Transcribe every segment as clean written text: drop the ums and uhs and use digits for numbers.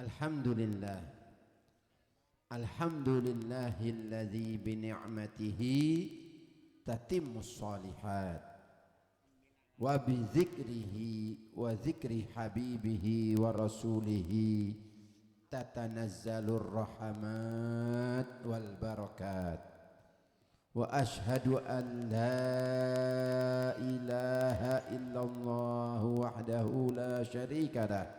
Alhamdulillah. Alhamdulillahilladzi bi ni'matihi tatimmus shalihat wa bi dzikrihi wa dzikri habibihi wa rasulihi tatanazzalur rahmat wal barakat. Wa ashhadu an la ilaha illallah wahdahu la syarika lah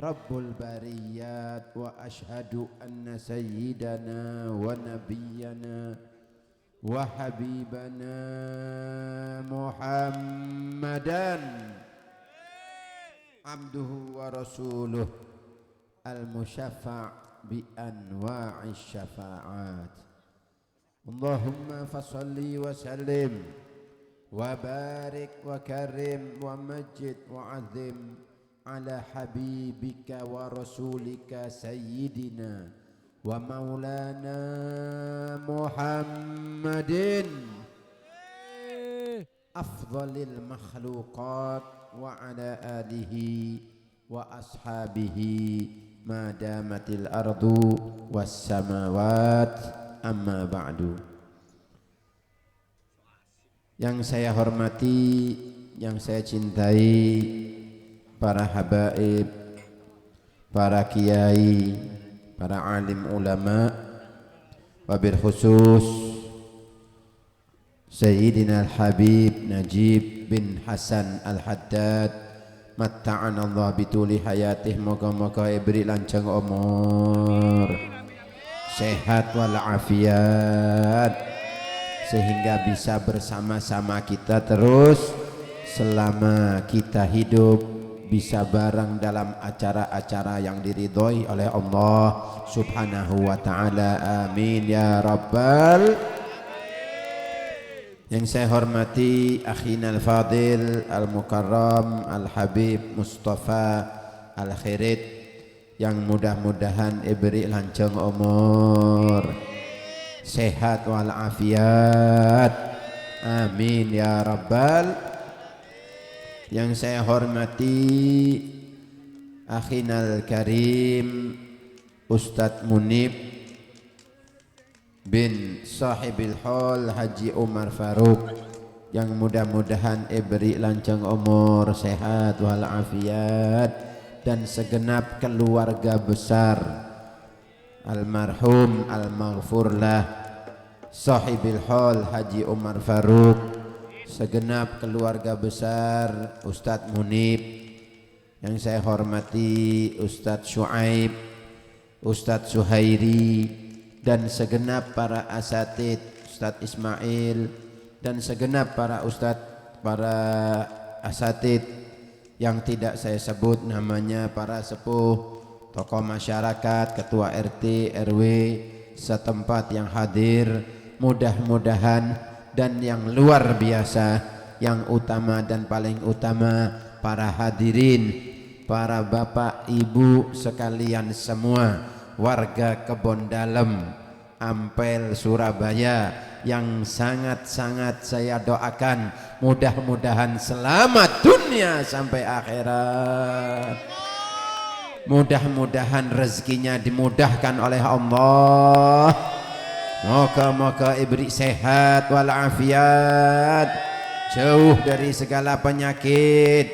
Rabbul bariyat. Wa ashhadu anna sayyidana wa nabiyyana wa habibana Muhammadan abduhu wa rasuluh al-musyaffa' bi anwa'is syafa'at. Allahumma fasalli wa sallim wa barik wa karim wa majid wa azim ala habibika wa rasulika sayyidina wa maulana Muhammadin afdhalil makhluqat wa ala alihi wa ashabihi ma damatil ardu was samawat amma ba'du. Yang saya hormati, yang saya cintai, para habaib, para kiai, para alim ulama, wabil khusus Sayyidina Al-Habib Najib bin Hasan Al-Haddad, matta'an Allah bituli hayatih, moga-moga ibri lancang umur, sehat walafiat, sehingga bisa bersama-sama kita terus selama kita hidup, bisa bareng dalam acara-acara yang diridhoi oleh Allah Subhanahu wa ta'ala. Amin ya rabbal. Yang saya hormati akhina al-fadil al-mukarram al-habib Mustafa al-Khirit, yang mudah-mudahan ibri lancang umur, sehat walafiat. Amin ya rabbal. Yang saya hormati akhinal karim Ustadz Munib bin sahibil hal Haji Umar Faruk, yang mudah-mudahan ibri lancang umur, sehat walafiat, dan segenap keluarga besar almarhum al-maghfurlah sahibil hal Haji Umar Faruk, segenap keluarga besar Ustadz Munib, yang saya hormati Ustadz Syuaib, Ustadz Suhairi, dan segenap para asatid, Ustadz Ismail, dan segenap para ustadz, para asatid yang tidak saya sebut namanya, para sepuh, tokoh masyarakat, ketua RT, RW setempat yang hadir, mudah-mudahan, dan yang luar biasa, yang utama dan paling utama, para hadirin, para bapak ibu sekalian semua, warga Kebon Dalem, Ampel, Surabaya, yang sangat-sangat saya doakan mudah-mudahan selamat dunia sampai akhirat. Mudah-mudahan rezekinya dimudahkan oleh Allah. Moga-moga ibri sehat walafiat, jauh dari segala penyakit,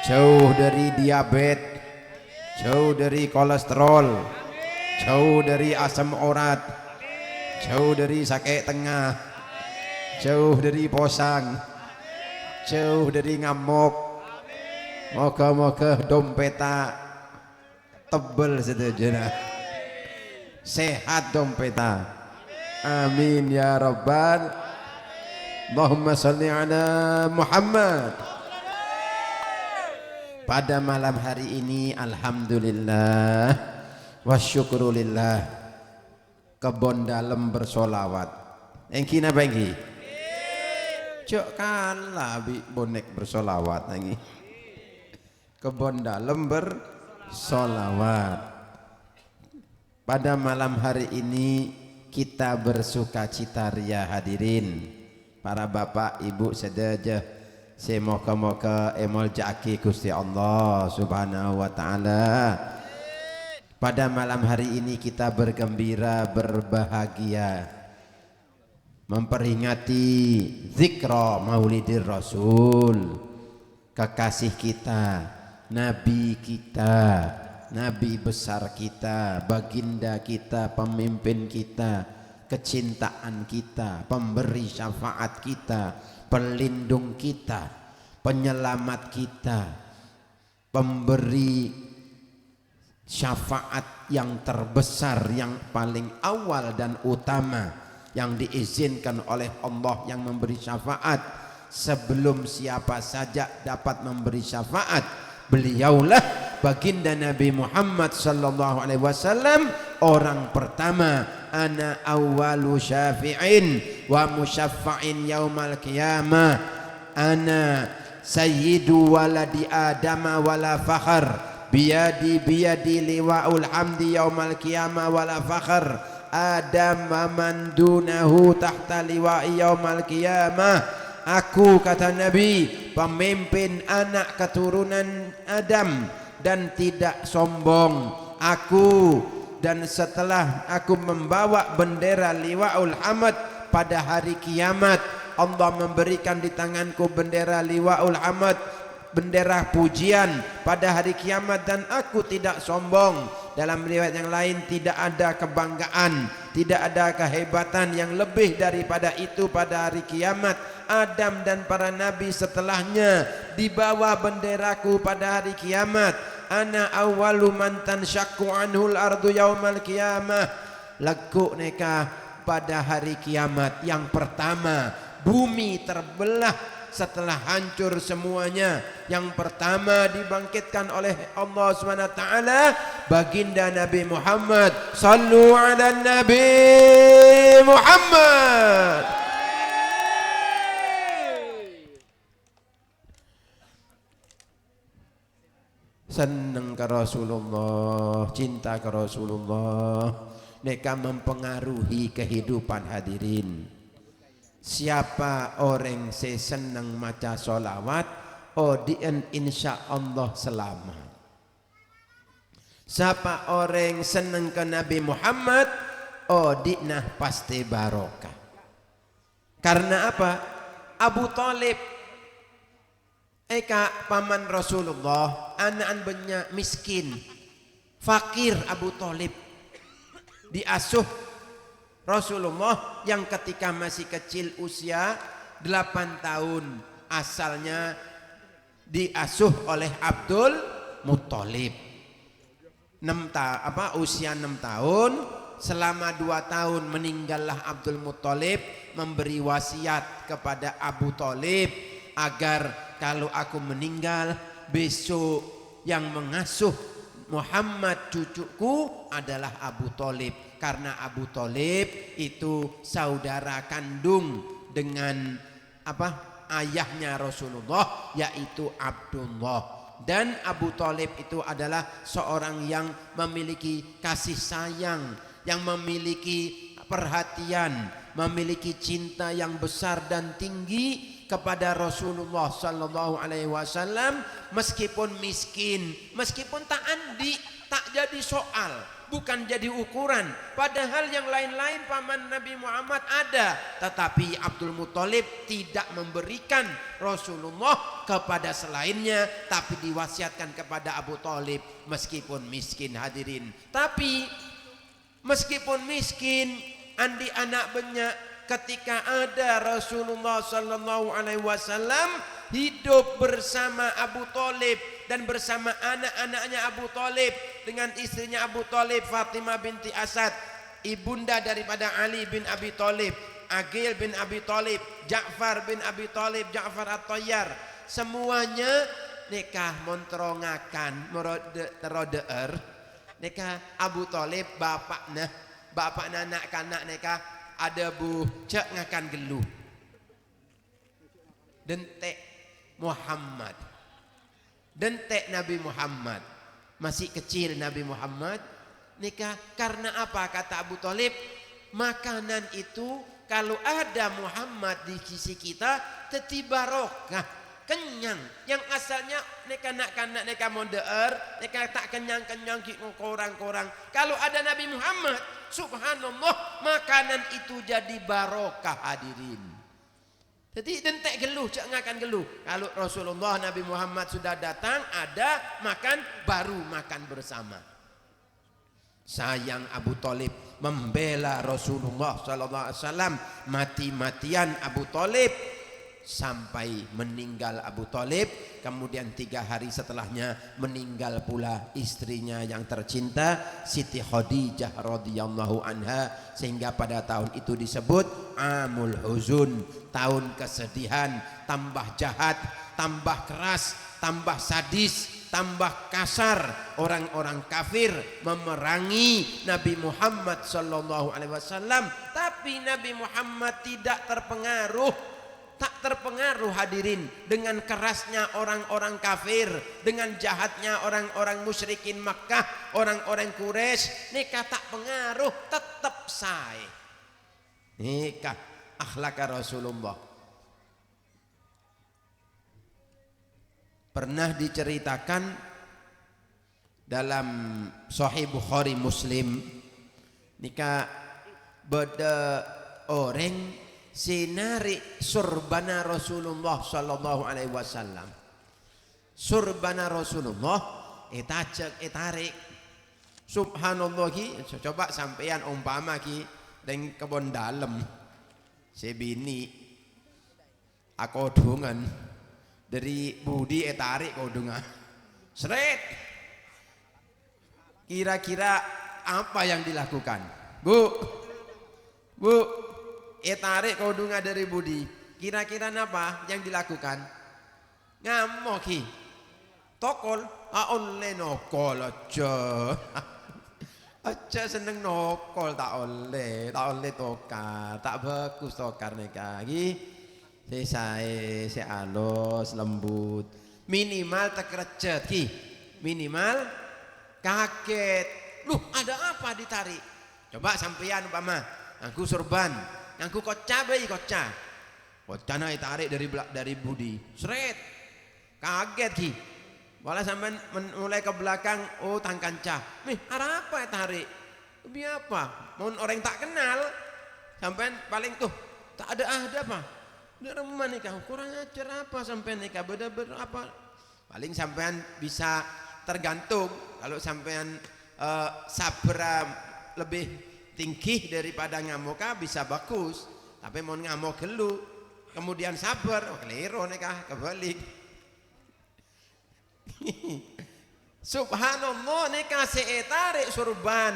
jauh dari diabetes, jauh dari kolesterol, jauh dari asam urat, jauh dari sakit tengah, jauh dari posang, jauh dari ngamuk. Moga-moga dompeta tebel sedejana, sehat dompeta. Amin ya rabbal. Allahumma salli ala Muhammad. Pada malam hari ini alhamdulillah wa syukurulillah, Kebon Dalem bersolawat. Engki napa engki? Cok kalah bi bonek bersolawat engki. Kebon Dalem bersolawat. Pada malam hari ini kita bersuka cita ria hadirin, para bapak ibu sedaya, semoga-moga emol jaki Gusti Allah Subhanahu wa taala Pada malam hari ini kita bergembira, berbahagia, memperingati zikra Maulidir Rasul, kekasih kita, Nabi kita, Nabi besar kita, baginda kita, pemimpin kita, kecintaan kita, pemberi syafaat kita, pelindung kita, penyelamat kita, pemberi syafaat yang terbesar, yang paling awal dan utama, yang diizinkan oleh Allah yang memberi syafaat sebelum siapa saja dapat memberi syafaat. Beliaulah baginda Nabi Muhammad sallallahu alaihi wasallam, orang pertama. Ana awwalu syafi'in wa musyaffa'in yaumal qiyamah, ana sayyidu waladi adama wala fakhr, biyadi liwa'ul hamdi yaumal qiyamah wala fakhr, adam wa man dunahu tahta liwa'i yaumal qiyamah. Aku, kata Nabi, pemimpin anak keturunan Adam dan tidak sombong. Aku, dan setelah aku membawa bendera liwa'ul hamd pada hari kiamat, Allah memberikan di tanganku bendera liwa'ul hamd, bendera pujian pada hari kiamat, dan aku tidak sombong. Dalam riwayat yang lain, tidak ada kebanggaan, tidak ada kehebatan yang lebih daripada itu pada hari kiamat. Adam dan para nabi setelahnya dibawa benderaku pada hari kiamat. Ana awwalu man tanshaqqu anhul ardu yaumal qiyamah. Lekuk neka pada hari kiamat yang pertama bumi terbelah setelah hancur semuanya. Yang pertama dibangkitkan oleh Allah SWT baginda Nabi Muhammad. Sallu ala Nabi Muhammad. Senang ke Rasulullah, cinta ke Rasulullah, mereka mempengaruhi kehidupan hadirin. Siapa orang senang maca solawat, odien insya Allah selamat. Siapa orang senang ke Nabi Muhammad, odinah pasti barokah. Karena apa? Abu Talib, eka paman Rasulullah, anak banyak miskin, fakir. Abu Talib diasuh Rasulullah yang ketika masih kecil usia 8 tahun, asalnya diasuh oleh Abdul Muttalib. Usia 6 tahun, selama 2 tahun meninggallah Abdul Muttalib, memberi wasiat kepada Abu Talib agar kalau aku meninggal, besok yang mengasuh Muhammad cucuku adalah Abu Talib. Karena Abu Talib itu saudara kandung dengan ayahnya Rasulullah, yaitu Abdullah. Dan Abu Talib itu adalah seorang yang memiliki kasih sayang, yang memiliki perhatian, memiliki cinta yang besar dan tinggi kepada Rasulullah sallallahu alaihi wasallam. Meskipun miskin, meskipun tak andi, tak jadi soal, bukan jadi ukuran. Padahal yang lain-lain paman Nabi Muhammad ada, tetapi Abdul Muttalib tidak memberikan Rasulullah kepada selainnya, tapi diwasiatkan kepada Abu Talib meskipun miskin hadirin. Tapi meskipun miskin, andi anak banyak, ketika ada Rasulullah sallallahu alaihi wasallam hidup bersama Abu Talib dan bersama anak-anaknya Abu Talib dengan istrinya Abu Talib, Fatimah binti Asad, ibunda daripada Ali bin Abi Talib, Aqil bin Abi Talib, Ja'far bin Abi Talib, Ja'far At-Tayyar, semuanya nikah montrongakan merodeer nikah Abu Talib bapaknya anak kanak nikah ada bu cek ngakan geluh dentek Muhammad, dentek Nabi Muhammad, masih kecil Nabi Muhammad nikah. Karena apa? Kata Abu Talib, makanan itu kalau ada Muhammad di sisi kita teti barokah. kenyang. Yang asalnya neka nak kanak neka mondeer, neka tak kenyang-kenyang korang-korang. Kalau ada Nabi Muhammad, subhanallah, makanan itu jadi barokah hadirin. Jadi dentek geluh, cak ngakan geluh. Kalau Rasulullah Nabi Muhammad sudah datang, ada makan, baru makan bersama. Sayang Abu Thalib membela Rasulullah sallallahu alaihi wasallam, mati-matian Abu Thalib sampai meninggal Abu Thalib. Kemudian 3 hari setelahnya meninggal pula istrinya yang tercinta Siti Khadijah radhiyallahu anha, sehingga pada tahun itu disebut Amul Huzun, tahun kesedihan. Tambah jahat, tambah keras, tambah sadis, tambah kasar orang-orang kafir memerangi Nabi Muhammad sallallahu alaihi wasallam, tapi Nabi Muhammad tidak terpengaruh. Tak terpengaruh hadirin dengan kerasnya orang-orang kafir, dengan jahatnya orang-orang musyrikin Makkah, orang-orang Quraisy. Nikah tak pengaruh, tetap say. Nikah akhlak Rasulullah. Pernah diceritakan dalam Sahih Bukhari Muslim, nikah beda orang sinari surbana Rasulullah sallallahu alaihi wasallam. Surbana Rasulullah tarik. Subhanallah ki, coba sampean umpama ki deng kebon dalem sebini akodungan dari budi tarik kodungan seret. Kira-kira apa yang dilakukan? Bu tarik kodungan dari budi. Kira-kira apa yang dilakukan? Ngamuk ki. Tokol, oleh nokol aja. Aja seneng nokol tak oleh tokar, tak bagus tokar neka ki. Sesae, sealus, lembut. Minimal terkrecet ki. Minimal kaget. Loh, ada apa ditarik? Coba sampean umpama, aku surban, aku kocah bayi kocah. Kocana tarik dari budi. Seret. Kaget ki. Malah sampai mulai ke belakang, oh tangkancah. Ada apa ya tarik? Lebih apa? Mau orang tak kenal. Sampai paling tuh tak ada apa? Udah rumah nikah, kurang ajar apa sampai nikah? Beda apa? Paling sampean bisa tergantung. Kalau sampean sabar lebih tinggi daripada ngamuk bisa bagus. Tapi mau ngamuk gelu, kemudian sabar, keliru nikah kebalik. Subhanallah, nikah tarik surban.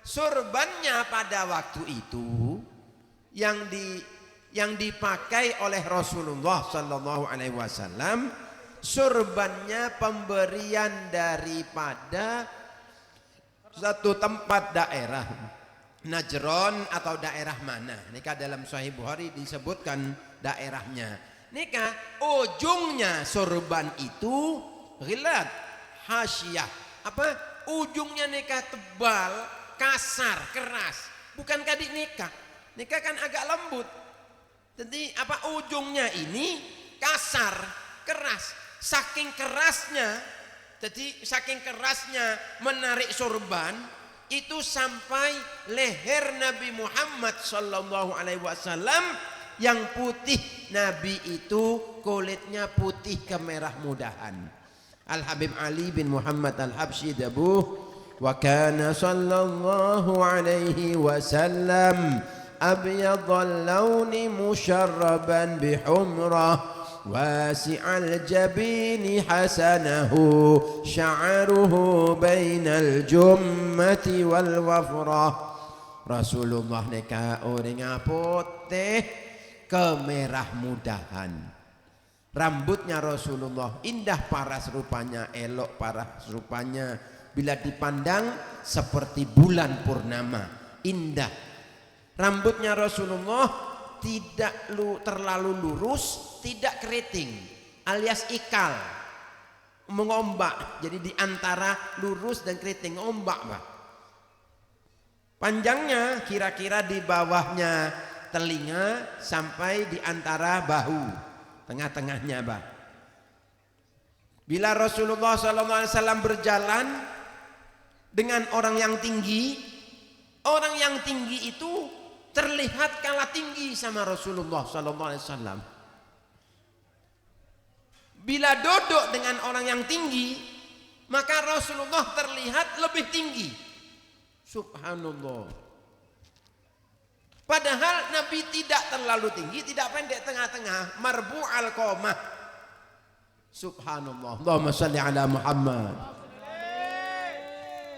Surbannya pada waktu itu yang dipakai oleh Rasulullah sallallahu alaihi wasallam, surbannya pemberian daripada satu tempat daerah Najron atau daerah mana. Nikah dalam Sahih Bukhari disebutkan daerahnya. Nikah ujungnya surban itu ghilat hasyah. Apa? Ujungnya nikah tebal, kasar, keras. Bukan kadik nikah. Nikah kan agak lembut. Jadi apa ujungnya ini kasar, keras. Saking kerasnya, jadi saking kerasnya menarik sorban itu sampai leher Nabi Muhammad sallallahu alaihi wasallam yang putih. Nabi itu kulitnya putih kemerah mudahan. Al Habib Ali bin Muhammad Al Habsyi dabuh, wa kana sallallahu alaihi wasallam abyadal launi musharraban bihumrah wasi'al jabini hasanahu sya'ruhu bainal jummati wal wafrah. Rasulullah neka orang putih kemerah mudahan. Rambutnya Rasulullah indah paras rupanya, elok paras rupanya. Bila dipandang seperti bulan purnama, indah. Rambutnya Rasulullah tidak terlalu lurus, tidak keriting, alias ikal, mengombak. Jadi di antara lurus dan keriting, ombak, Pak. Panjangnya kira-kira di bawahnya telinga sampai di antara bahu, tengah-tengahnya, Pak. Bila Rasulullah SAW berjalan dengan orang yang tinggi, orang yang tinggi itu terlihat kalah tinggi sama Rasulullah SAW. Bila duduk dengan orang yang tinggi, maka Rasulullah terlihat lebih tinggi. Subhanallah. Padahal Nabi tidak terlalu tinggi, tidak pendek, tengah-tengah, marbu al-qamah. Subhanallah. Allahumma shalli ala Muhammad.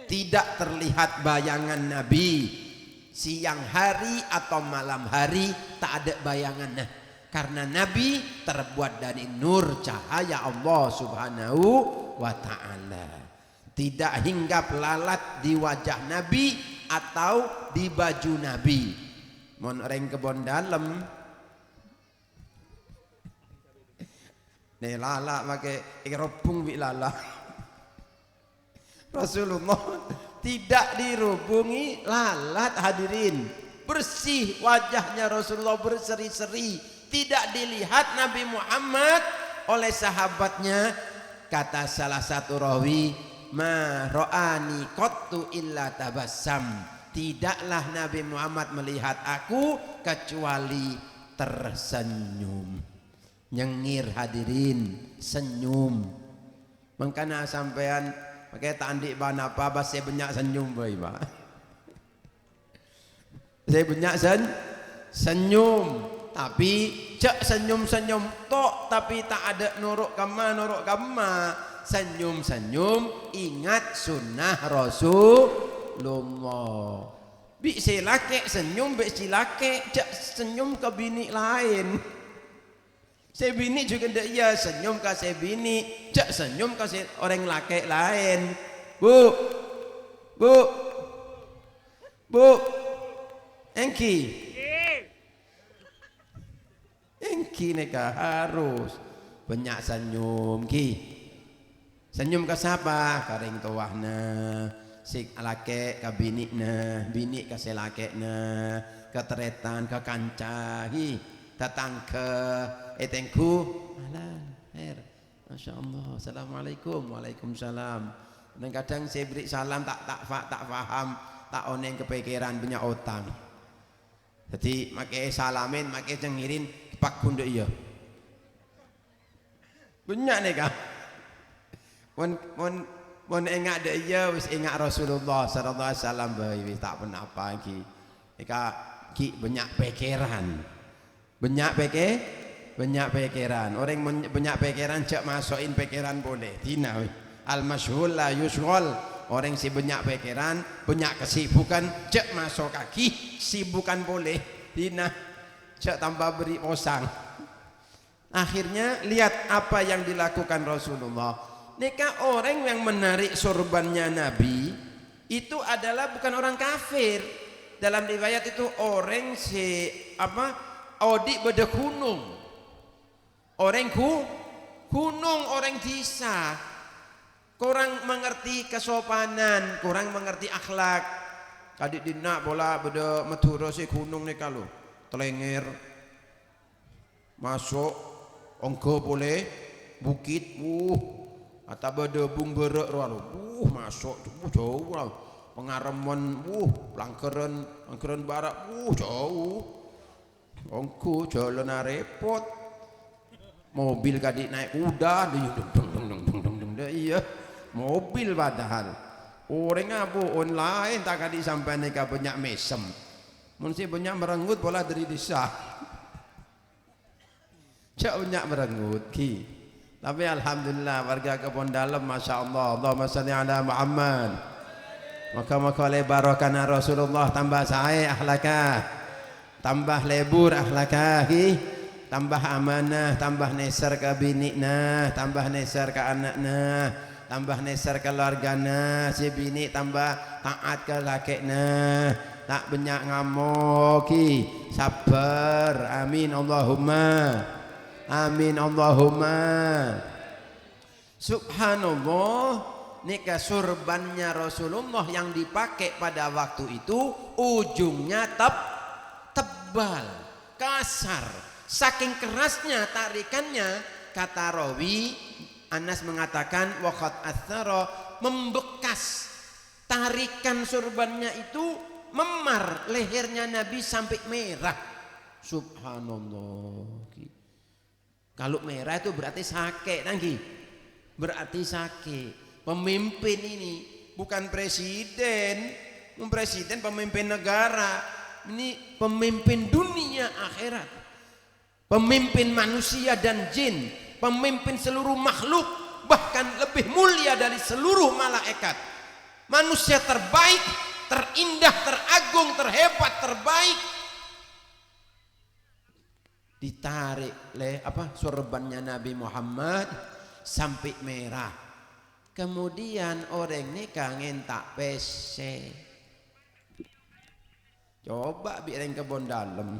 Tidak terlihat bayangan Nabi siang hari atau malam hari, tak ada bayangannya. Karena Nabi terbuat dari nur cahaya Allah Subhanahu wa ta'ala. Tidak hinggap lalat di wajah Nabi atau di baju Nabi. Mon reng kebon dalem nih lala pakai rebung wi lala. Rasulullah tidak dirubungi lalat, hadirin. Bersih wajahnya Rasulullah, berseri-seri, tidak dilihat Nabi Muhammad oleh sahabatnya. Kata salah satu rawi, ma ro'ani qattu illa tabassam. Tidaklah Nabi Muhammad melihat aku kecuali tersenyum. Nyengir, hadirin, senyum. Makanya sampean pakai tandik ban apa bas saya banyak senyum boy, Pak. Saya banyak senyum, tapi cek senyum-senyum tok, tapi tak ada nuruk kama. Senyum-senyum ingat sunnah Rasulullah. Bi silake senyum, bi silake cek senyum ke bini lain. Saya bini juga ndak iya senyum ke saya bini, cek senyum ke orang laki lain. Bu, engki neka harus banyak senyum ki. Senyum ke siapa? Karing tuahna, si laki ke binikna, bini ke si lakina, ke teretan, ke kancahi, datang ke etengku, Masya Allah, Assalamualaikum, Waalaikumsalam. Dan kadang saya beri salam tak faham, tak oneng kepikiran punya utang. Jadi makai salamin, makai cengirin pak kunduk iya. Banyak nih kah? Mon ingat dia iya, wis ingat Rasulullah sallallahu alaihi wasallam, wis tak pernah apa lagi. Ika ki banyak pikiran. Banyak pikiran. Orang banyak pikiran cak masukin pikiran boleh. Tina al masyhul la yushghal. Orang si banyak pikiran, banyak kesibukan cak masuk kaki, sibukan boleh. Tina cak tambah beri posang. Akhirnya lihat apa yang dilakukan Rasulullah. Nika orang yang menarik sorbannya Nabi itu adalah bukan orang kafir. Dalam riwayat itu orang si Odi beda gunung, orang gunung, orang desa, kurang mengerti kesopanan, kurang mengerti akhlak. Kadik dina bola beda Madura si gunung nih kalau telengir masuk, ongko boleh bukit, atau beda bung berek lalu, masuk, jauh lah, Pengareman, Langkeren barat, jauh. Ongku jalan repot, mobil kadik naik kuda, iya, mobil padahal. Orang apa online tak kadik sampai nikah banyak mesem, mesti banyak merenggut bola dari desa. Cak banyak merenggut ki. Tapi alhamdulillah warga Kebon Dalem, masya Allah, Allahumma shalli ala Muhammad. Maka oleh barakana Rasulullah tambah saya akhlakah. Tambah lebur akhlakahi, tambah amanah, tambah neser ke binikna, tambah neser ke anakna, tambah neser ke keluargana, si bini tambah taat ke lakikna, tak banyak ngamoki, sabar, amin Allahumma, amin Allahumma. Subhanallah, nikah surbannya Rasulullah yang dipakai pada waktu itu ujungnya tebal, kasar, saking kerasnya tarikannya, kata rawi Anas mengatakan waqad athara, membekas, tarikan sorbannya itu memar lehernya Nabi sampai merah. Subhanallah. Kalau merah itu berarti sakit, nanggi. Berarti sakit. Pemimpin ini bukan presiden, pemimpin negara. Ini pemimpin dunia akhirat. Pemimpin manusia dan jin, pemimpin seluruh makhluk, bahkan lebih mulia dari seluruh malaikat. Manusia terbaik, terindah, teragung, terhebat, terbaik. Ditarik sorbannya Nabi Muhammad sampai merah. Kemudian orang ini kangen tak pese. Coba biarin kebon dalam.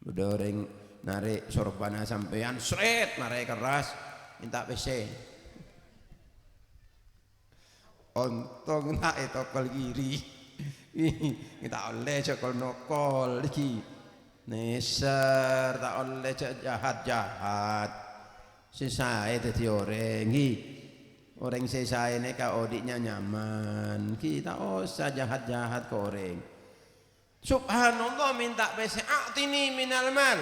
Udah orang narik sorbannya sampean, seret narik keras, minta pese. Ontong tak tokol kiri. Kita oleh cekol nokol iki. Neser tak oleh cek jahat-jahat. Sesae dadi orang iki. Orang sesae nek odiknya nyaman. Kita usah jahat-jahat ke orang. Subhanallah, minta pese, a'tini minal mal.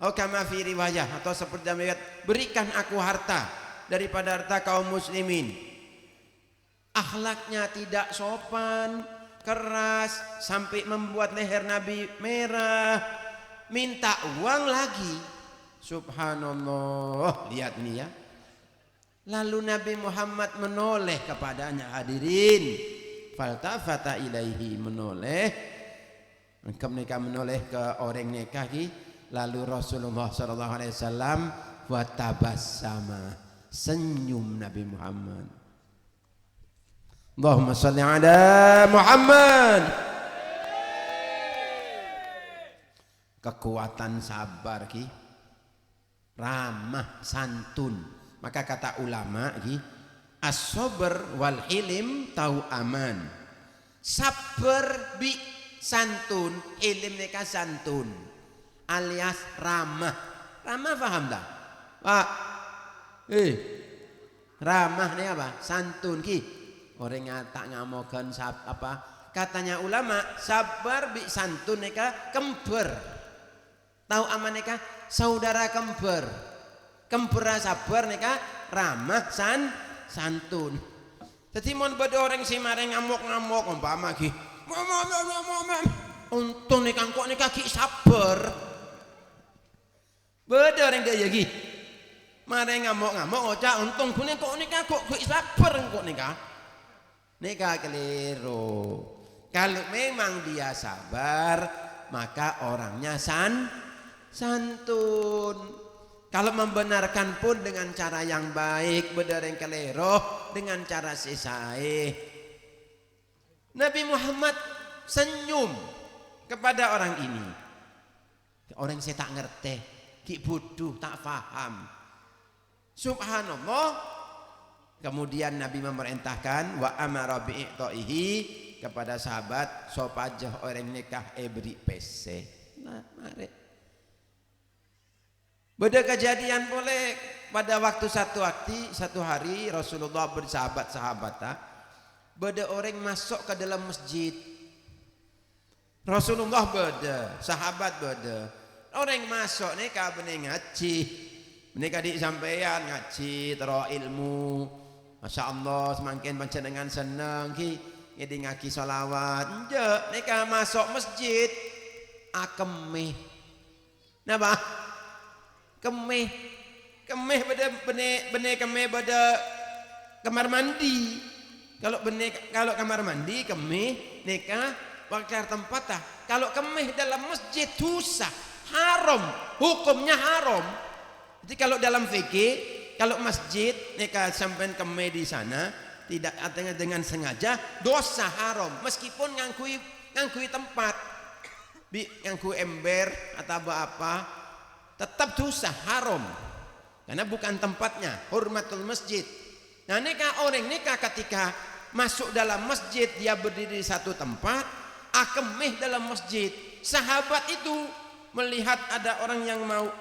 Oh kama fi riwayah, atau seperti riwayat, berikan aku harta daripada harta kaum muslimin. Akhlaknya tidak sopan, keras, sampai membuat leher Nabi merah. Minta uang lagi. Subhanallah, lihat ini ya. Lalu Nabi Muhammad menoleh kepadanya, hadirin. Faltafata ilaihi, menoleh. Mereka menoleh ke orang nikah. Lalu Rasulullah SAW watabassama, senyum Nabi Muhammad. Allahumma salli ala Muhammad. Kekuatan sabar ki, ramah, santun. Maka kata ulama ki, as-sabr wal hilim tau aman. Sabar bi santun, ilim neka santun, alias ramah. Ramah paham tak? Pak, ramah ni apa? Santun ki. Orang tak ngamokan apa? Katanya ulama, sabar bi santun neka kember. Tahu aman neka saudara kember. Kember sabar neka ramah santun. Jadi mon bade orang si mareng ngamuk-ngamuk umpama ki. Untung nih kangkok nih kaki sabar. Beda orang dia lagi. Mare ngamuk-ngamuk oca untung kune kok nih kangkok sabar kok nih kah. Nika keliru. Kalau memang dia sabar, maka orangnya santun. Kalau membenarkan pun dengan cara yang baik, beda yang keliru dengan cara sisai. Nabi Muhammad senyum kepada orang ini. Orang saya tak ngerti, ki bodoh, tak paham. Subhanallah. Kemudian Nabi memerintahkan wa amara bi'ta'ihi kepada sahabat sopajah orang nikah beri pese. Nah, mari. Beda kejadian boleh pada waktu satu hari Rasulullah bersahabat-sahabat beda orang masuk ke dalam masjid. Rasulullah beda, sahabat beda. Orang masuk ni ka bening ngaji. Menika di sampean ngaji tero ilmu. Masya-Allah semakin panjenengan seneng ki ngedi ngaki selawat. Nje nika masuk masjid akemeh. Napa? Kemeh. Kemeh beda bene kemeh beda kamar mandi. Kalau kamar mandi kemih nikah pakai tempat tah. Kalau kemih dalam masjid dosa, haram, hukumnya haram. Jadi kalau dalam fikih, kalau masjid nikah sampai kemih di sana tidak artinya dengan sengaja dosa haram, meskipun ngangkui tempat, ngangkui ember atau apa, tetap dosa haram karena bukan tempatnya, hurmatul masjid. Nah nikah orang nikah ketika masuk dalam masjid, dia berdiri di satu tempat, akemeh dalam masjid. Sahabat itu melihat ada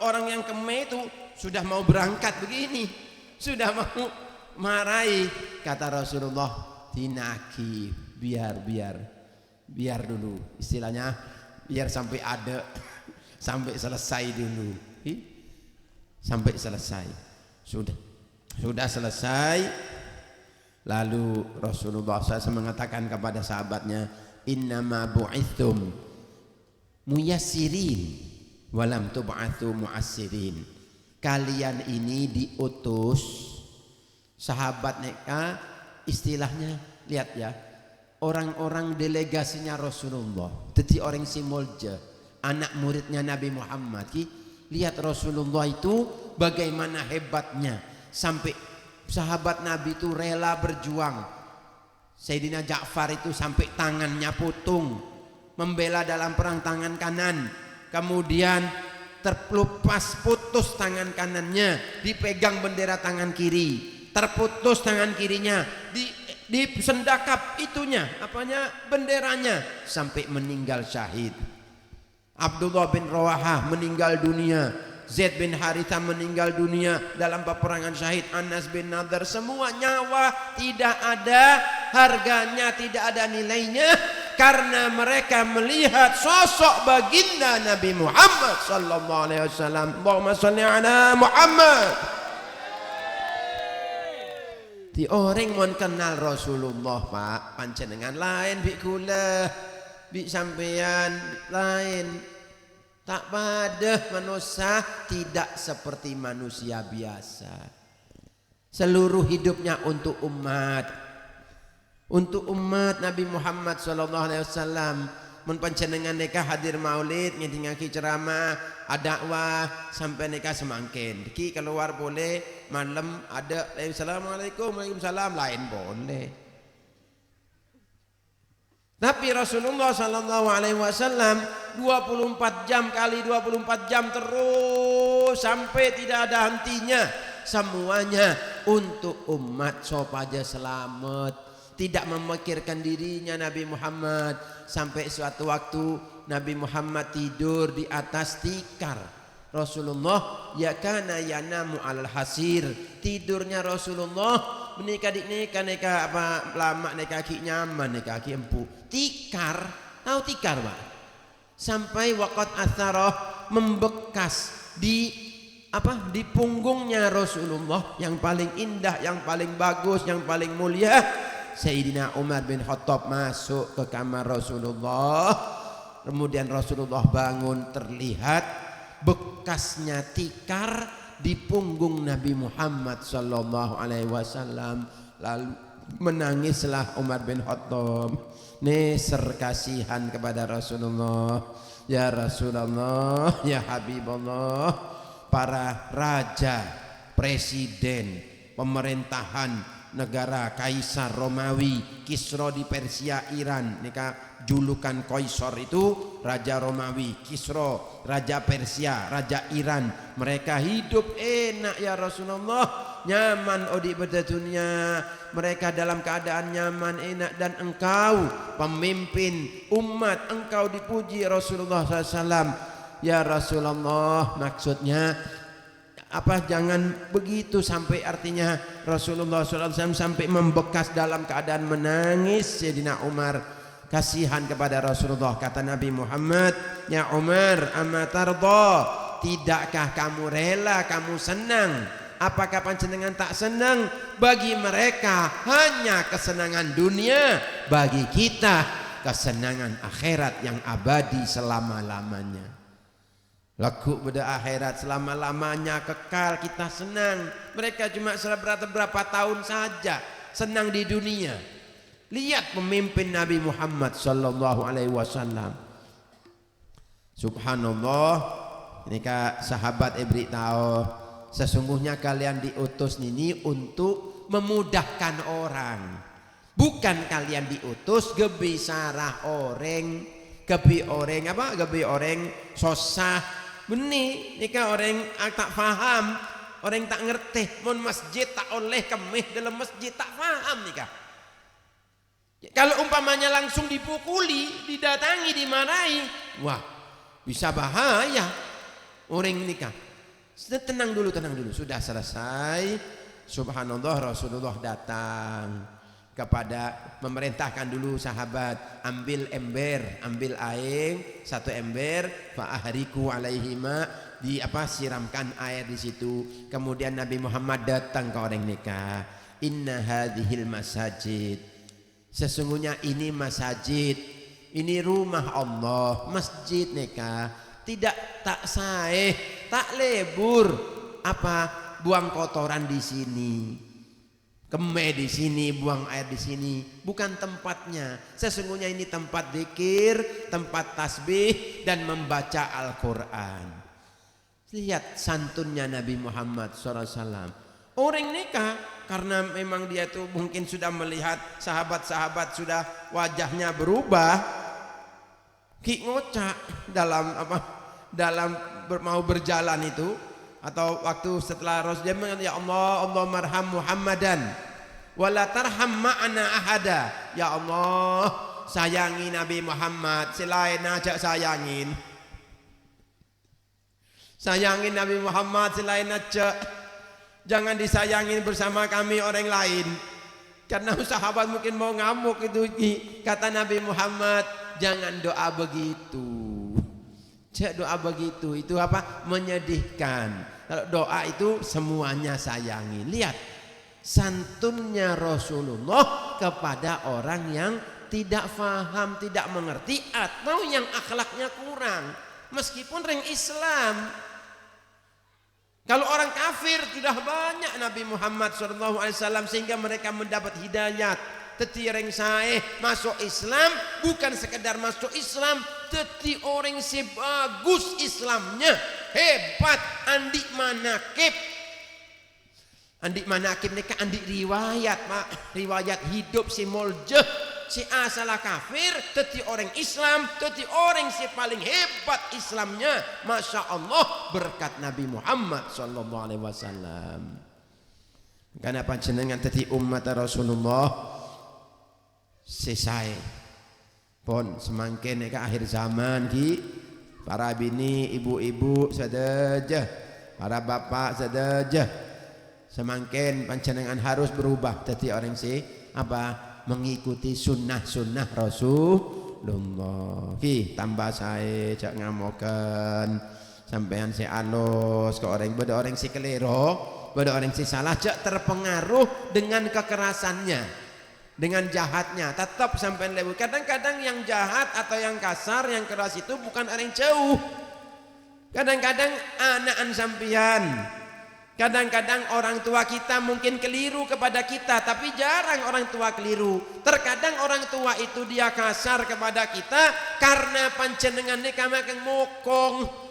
orang yang kemeh itu sudah mau berangkat begini, sudah mau marahi. Kata Rasulullah, tinaki, biar dulu, istilahnya biar sampai ada, sampai selesai dulu. Sampai selesai. Sudah selesai. Lalu Rasulullah SAW mengatakan kepada sahabatnya, innama bu'ithum muyassirin walam tub'athu mu'assirin. Kalian ini diutus, sahabat mereka istilahnya, lihat ya, orang-orang delegasinya Rasulullah, jadi orang Simolja, anak muridnya Nabi Muhammad. Lihat Rasulullah itu bagaimana hebatnya, sampai sahabat Nabi itu rela berjuang. Sayyidina Ja'far itu sampai tangannya putung, membela dalam perang tangan kanan, kemudian terlepas putus tangan kanannya, dipegang bendera tangan kiri, terputus tangan kirinya, disendakap itunya, benderanya, sampai meninggal syahid. Abdullah bin Rawahah meninggal dunia, Zaid bin Harithah meninggal dunia dalam peperangan syahid, Anas bin Nadhr, semua nyawa tidak ada harganya, tidak ada nilainya, karena mereka melihat sosok baginda Nabi Muhammad sallallahu alaihi wasallam. Allahumma shalli ala Muhammad. Di orang mau kenal Rasulullah, Pak, panjenengan lain bi kula, bi sampean lain. Tak pada manusia tidak seperti manusia biasa. Seluruh hidupnya untuk umat. Untuk umat Nabi Muhammad sallallahu alaihi wasallam. Mun panjenengan neka hadir maulid, ngedingaki ceramah, dakwah sampai neka semangkin. Ki keluar boleh, malam ada assalamualaikum, waalaikumsalam, lain boleh. Tapi Rasulullah sallallahu alaihi wasallam 24 jam kali 24 jam terus sampai tidak ada hentinya, semuanya untuk umat supaya selamat, tidak memikirkan dirinya Nabi Muhammad. Sampai suatu waktu Nabi Muhammad tidur di atas tikar. Rasulullah ya kana yanamu alal hasir, tidurnya Rasulullah menikah apa lama nikah ki nyaman, nikah ki empuk. Tikar, tahu tikar Pak? Sampai waqat atharah, membekas di punggungnya Rasulullah yang paling indah, yang paling bagus, yang paling mulia. Sayyidina Umar bin Khattab masuk ke kamar Rasulullah, kemudian Rasulullah bangun, terlihat bekasnya tikar di punggung Nabi Muhammad sallallahu alaihi wasallam. Lalu menangislah Umar bin Khattab, neser kasihan kepada Rasulullah. Ya Rasulullah, ya Habibullah, para raja, presiden, pemerintahan negara Kaisar Romawi, Kisra di Persia, Iran, nikah julukan Kaisar itu Raja Romawi, Kisra Raja Persia, Raja Iran, mereka hidup enak ya Rasulullah, nyaman di dunia, mereka dalam keadaan nyaman enak, dan engkau pemimpin umat, engkau dipuji Rasulullah SAW. Ya Rasulullah, maksudnya jangan begitu, sampai artinya Rasulullah SAW sampai membekas dalam keadaan menangis. Sayyidina Umar kasihan kepada Rasulullah. Kata Nabi Muhammad, ya Umar, amatarda, tidakkah kamu rela, kamu senang? Apakah panjenengan tak senang? Bagi mereka hanya kesenangan dunia, bagi kita kesenangan akhirat yang abadi selama-lamanya. Lagu pada akhirat selama-lamanya kekal, kita senang. Mereka cuma berapa tahun saja senang di dunia. Lihat pemimpin Nabi Muhammad sallallahu alaihi wasallam. Subhanallah, ini sahabat ibri tahu, sesungguhnya kalian diutus ini untuk memudahkan orang. Bukan kalian diutus gebi sarah orang, gebi orang sosah. Benih, nikah orang tak faham, orang tak ngerti. Mon masjid tak oleh kemih dalam masjid, tak faham nikah. Kalau umpamanya langsung dipukuli, didatangi, dimarahi, wah bisa bahaya orang nikah. Tenang dulu. Sudah selesai. Subhanallah, Rasulullah datang kepada memerintahkan dulu sahabat, ambil ember, ambil air, satu ember, fa'ahriku alaihima, siramkan air di situ. Kemudian Nabi Muhammad datang ke orang nikah. Inna hadhil masajid, sesungguhnya ini masjid, ini rumah Allah, masjid nikah. Tidak tak sahih, tak lebur buang kotoran di sini, kemeh di sini, buang air di sini, bukan tempatnya. Sesungguhnya ini tempat zikir, tempat tasbih dan membaca Al-Quran. Lihat santunnya Nabi Muhammad SAW. Orang nikah karena memang dia tuh mungkin sudah melihat sahabat-sahabat sudah wajahnya berubah. Ki ngocak dalam mau berjalan itu, atau waktu setelah Rasulullah mengatakan, ya Allah, Allah marham Muhammadan wala tarham ma'ana ahada. Ya Allah, sayangi Nabi Muhammad, selain aja sayangin Nabi Muhammad, selain aja jangan disayangin bersama kami orang lain. Karena sahabat mungkin mau ngamuk itu. Kata Nabi Muhammad, jangan doa begitu. Doa begitu itu menyedihkan. Kalau doa itu semuanya sayangi. Lihat santunnya Rasulullah kepada orang yang tidak faham, tidak mengerti, atau yang akhlaknya kurang. Meskipun orang Islam, kalau orang kafir sudah banyak Nabi Muhammad SAW sehingga mereka mendapat hidayat. Teti orang saeh masuk Islam bukan sekedar masuk Islam, teti orang sebagus Islamnya, hebat, andik manakib mereka, andik riwayat, riwayat hidup si moljeh, si asalah kafir, teti orang Islam, teti orang si paling hebat Islamnya, masya Allah, berkat Nabi Muhammad SAW. Karena panjenengan teti umat Rasulullah selesai pun semakin ke akhir zaman ki, para bini, ibu-ibu sedejah, para bapak sedejah, semakin panjenengan harus berubah jadi orang mengikuti sunnah Rasulullah. Ki tambah saya cak ngamokan sampean si alus ke orang, beda orang si kelero, beda orang si salah, cak terpengaruh dengan kekerasannya, dengan jahatnya, tetap sampai lebu. Kadang-kadang yang jahat atau yang kasar, yang keras itu bukan orang jauh. Kadang-kadang anak-an sampian, kadang-kadang orang tua kita mungkin keliru kepada kita, tapi jarang orang tua keliru. Terkadang orang tua itu dia kasar kepada kita karena panjenengan nikah makan mokong.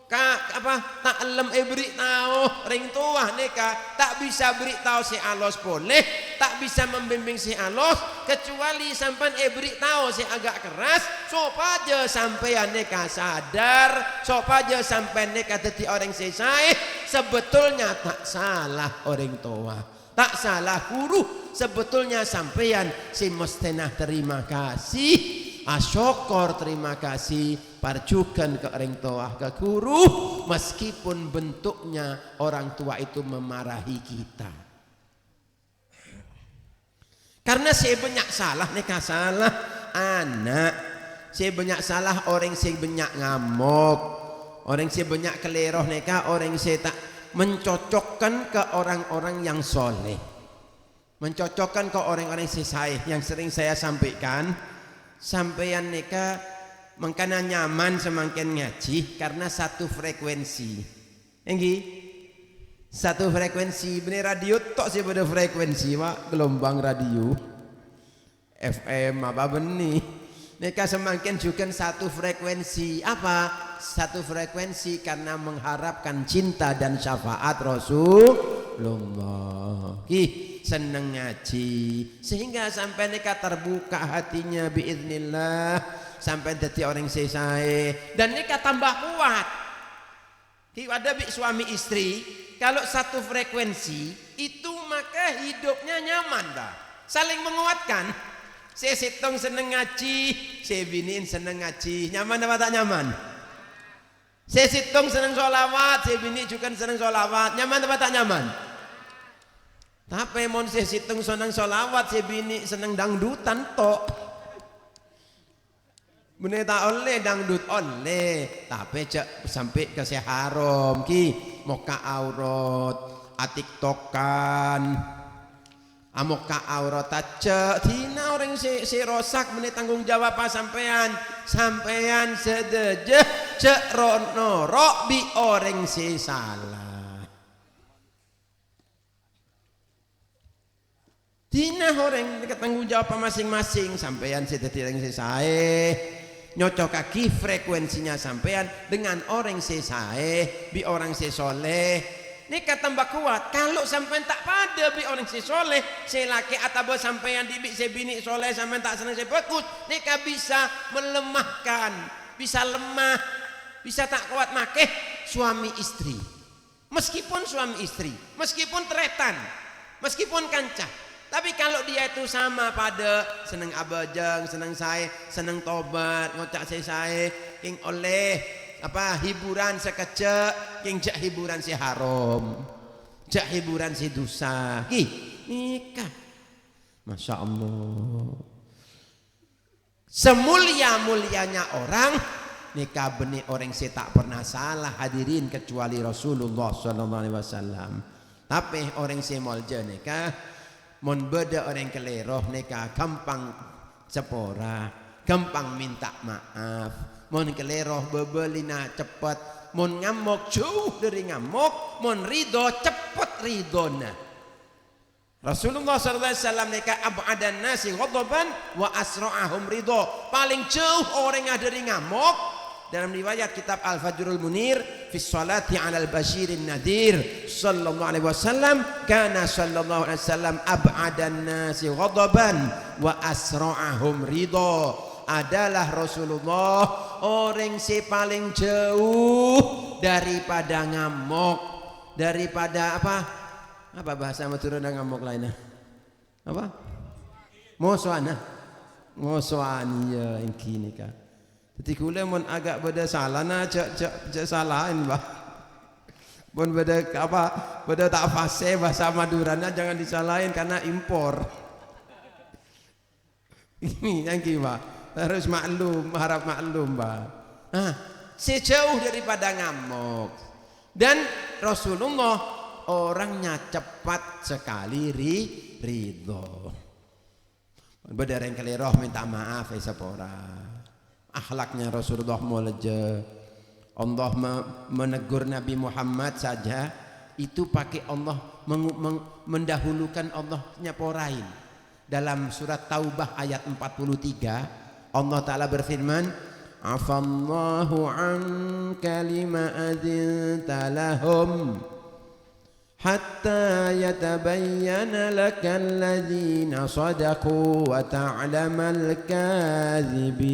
Tak lem beri tahu ring tua nikah, tak bisa beri tahu si alos boleh, tak bisa membimbing si alos, kecuali sampai beri tahu si agak keras, supaya sampai nikah sadar, supaya sampai nikah jadi orang selesai. Sebetulnya tak salah orang tua, tak salah guru, sebetulnya sampean si mestena terima kasih, asyukur terima kasih, parjukan ke orang tua, ke guru, meskipun bentuknya orang tua itu memarahi kita. Karena saya banyak salah nikah salah anak, saya banyak salah orang, saya banyak ngamuk, orang saya banyak keleroh nikah, orang saya tak mencocokkan ke orang-orang yang soleh, mencocokkan ke orang-orang sesai. Yang sering saya sampaikan, sampeyan nikah mengkana nyaman semakin ngaji karena satu frekuensi. Enggi satu frekuensi, bener radio tok sih pada frekuensi, Pak, gelombang radio FM apa benih. Nikah semakin juga satu frekuensi. Apa? Satu frekuensi karena mengharapkan cinta dan syafaat Rasulullah. Seneng ngaji sehingga sampai nikah terbuka hatinya biiznillah, sampai jadi orang selesai dan nikah tambah kuat. Ada suami istri kalau satu frekuensi itu maka hidupnya nyaman, dah saling menguatkan. Saya sitong seneng ngaji, saya biniin seneng ngaji, nyaman apa tak nyaman? Saya situng seneng sholawat, saya bini juga seneng sholawat. Nyaman apa tak nyaman? Tapi mon saya situng seneng sholawat, saya bini seneng dangdutan tok. Bener tak oleh dangdut oleh, tapi cek sampai ke haram ki, moka aurat, atiktokan, amoka aurat cek, tina orang si rosak bener tanggung jawab apa sampean sedeje cek rono rok bi orang si salah. Tina orang tanggung jawab masing-masing, sampean sedeje orang si sae. Nyocok kaki frekuensinya sampean dengan orang sesae bi orang sesoleh ini kata tambah kuat. Kalau sampean tak pada bi orang sesoleh selaki atau sampean di bi sebini soleh sampean tak senang sebagus ini bisa melemahkan, bisa lemah, bisa tak kuat makeh suami istri, meskipun suami istri, meskipun tretan, meskipun kancah. Tapi kalau dia itu sama pada seneng abajang, seneng saya, seneng tobat, ngocak saya, king oleh apa hiburan sekecek, king cak hiburan si haram, cak hiburan si dosa, ki nikah, masya Allah. Semulia-mulianya orang nikah benih orang si tak pernah salah hadirin kecuali Rasulullah SAW. Tapi orang si molje nikah. Mon beda orang keleroh nikah gampang sepora, gampang minta maaf. Mon keleroh bebelina cepat, mon ngamuk jauh dari ngamuk, mon ridho cepat ridhona. Rasulullah SAW nikah ab'adan nasi ghadaban wa asra'ahum ridho. Paling jauh orang yang dari ngamuk. Dalam riwayat kitab Al-Fajrul Munir fi sholati 'alal basyirin nadir sallallahu alaihi wasallam kana sallallahu alaihi wasallam ab'adan nasi ghadaban wa asra'ahum ridha. Adalah Rasulullah orang si paling jauh daripada ngamuk, daripada apa bahasa Madura ngamuk lainnya apa musuhan ya ini kah. Jadi kula mun agak beda salah na cek salahin bah. Mun beda beda tak fase bahasa Maduranya jangan disalahin karena impor. Ini yang gimana? Harus maklum, harap maklum bah. Sejauh daripada ngamuk. Dan Rasulullah orangnya cepat sekali ridho. Beda yang keliroh minta maaf sepora. Akhlaknya Rasulullah muleje. Allah menegur Nabi Muhammad saja itu pakai Allah mendahulukan Allah nyaporain. Dalam surat Taubah ayat 43 Allah Ta'ala berfirman afallahu anka lima adzinta lahum hatta yatabayyana lakal ladzina sadaqu wa ta'lamal kadzibin.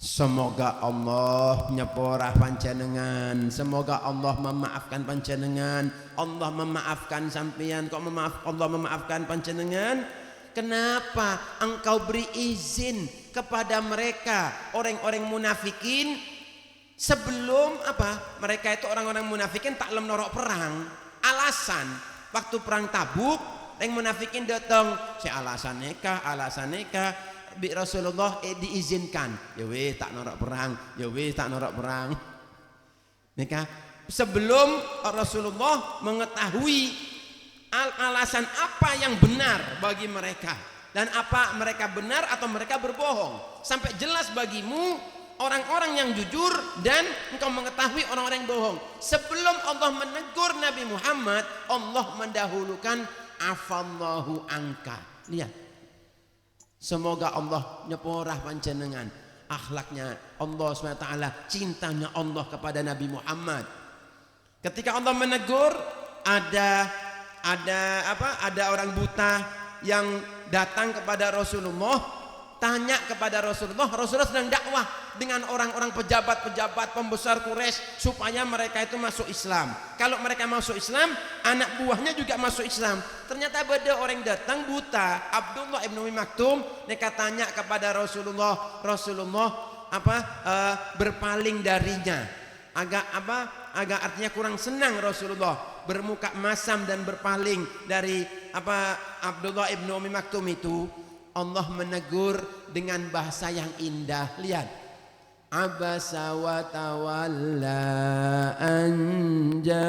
Semoga Allah nyeporah panjenengan, semoga Allah memaafkan panjenengan. Allah memaafkan sampeyan, kok Allah memaafkan panjenengan? Kenapa engkau beri izin kepada mereka orang-orang munafikin sebelum mereka itu orang-orang munafikin tak lem norok perang. Alasan waktu perang Tabuk yang munafikin datang si alasan nikah bi Rasulullah diizinkan ya weh tak norok perang, ya weh tak norok perang nikah. Sebelum Rasulullah mengetahui alasan apa yang benar bagi mereka dan apa mereka benar atau mereka berbohong, sampai jelas bagimu orang-orang yang jujur dan engkau mengetahui orang-orang yang bohong. Sebelum Allah menegur Nabi Muhammad, Allah mendahulukan afallahu angka. Lihat, semoga Allah nyeporah panjenengan akhlaknya Allah SWT, cintanya Allah kepada Nabi Muhammad. Ketika Allah menegur, ada orang buta yang datang kepada Rasulullah tanya kepada Rasulullah. Rasulullah sedang dakwah dengan orang-orang pejabat-pejabat pembesar Quraisy supaya mereka itu masuk Islam. Kalau mereka masuk Islam, anak buahnya juga masuk Islam. Ternyata ada orang datang buta, Abdullah ibn Umi Maktum, mereka tanya kepada Rasulullah. Rasulullah berpaling darinya. Agak artinya kurang senang Rasulullah, bermuka masam dan berpaling dari Abdullah ibn Umi Maktum itu. Allah menegur dengan bahasa yang indah. Lihat, abasa wa tawalla an ja'ahul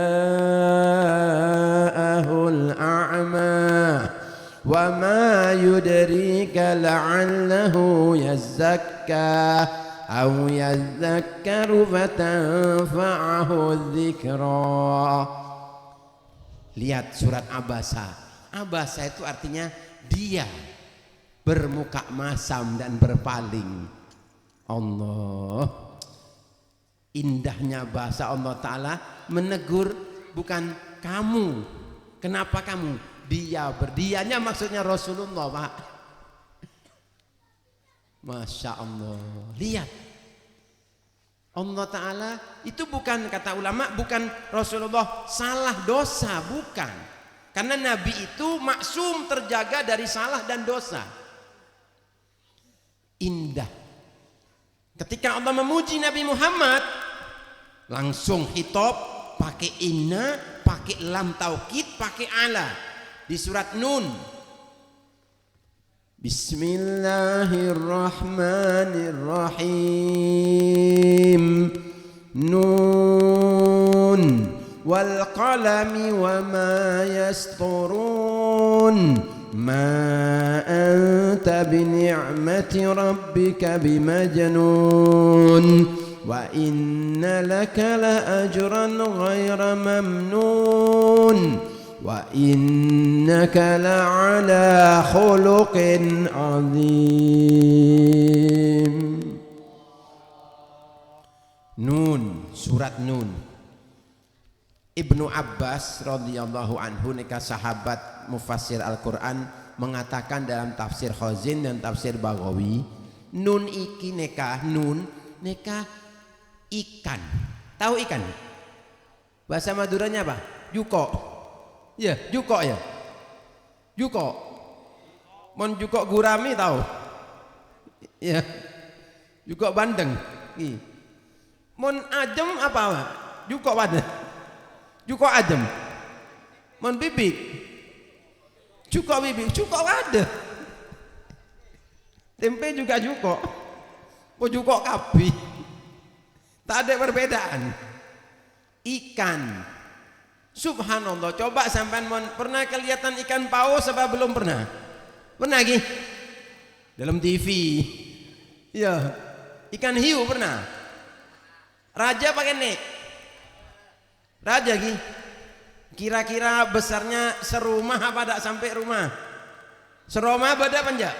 a'ma wa ma yudrika la'allahu yazzakka aw yadhakkaru fatanfa'ahu dzikra. Lihat surat Abasa. Abasa itu artinya dia bermuka masam dan berpaling. Allah, indahnya bahasa Allah Ta'ala menegur, bukan kamu. Kenapa kamu? Dianya maksudnya Rasulullah, Pak. Masya Allah. Lihat, Allah Ta'ala itu bukan, kata ulama, bukan Rasulullah salah dosa, bukan. Karena Nabi itu maksum, terjaga dari salah dan dosa. Indah ketika Allah memuji Nabi Muhammad, langsung khitab pakai inna, pakai lam taukid, pakai ala di surat Nun. Bismillahirrahmanirrahim. Nun wal qalami wa ma yasturun. Ma anta bini'mati rabbika bimajnun wa inna laka la ajran ghayra mamnun wa innaka la ala khuluqin azim. Nun, surat Nun. Ibnu Abbas radhiyallahu anhu, neka sahabat mufassir Al-Quran, mengatakan dalam tafsir Khazin dan tafsir Baghawi, nun iki neka, nun neka ikan. Tahu ikan? Bahasa Maduranya apa? Juko. Ya, juko ya. Juko. Mon juko gurami tahu? Ya. Juko bandeng. Mon ajem apa? Juko bandeng. Juko ajem, mon bibik, juko bibik, juko ada. Tempe juga juko, juko kapi. Tak ada perbedaan. Ikan, subhanallah. Coba sampai pernah kelihatan ikan paus apa belum pernah? Pernah lagi? Dalam TV. Ya, ikan hiu pernah. Raja pakai nek. Raja ki, kira-kira besarnya serumah apa tak sampai rumah? Serumah beda panjang?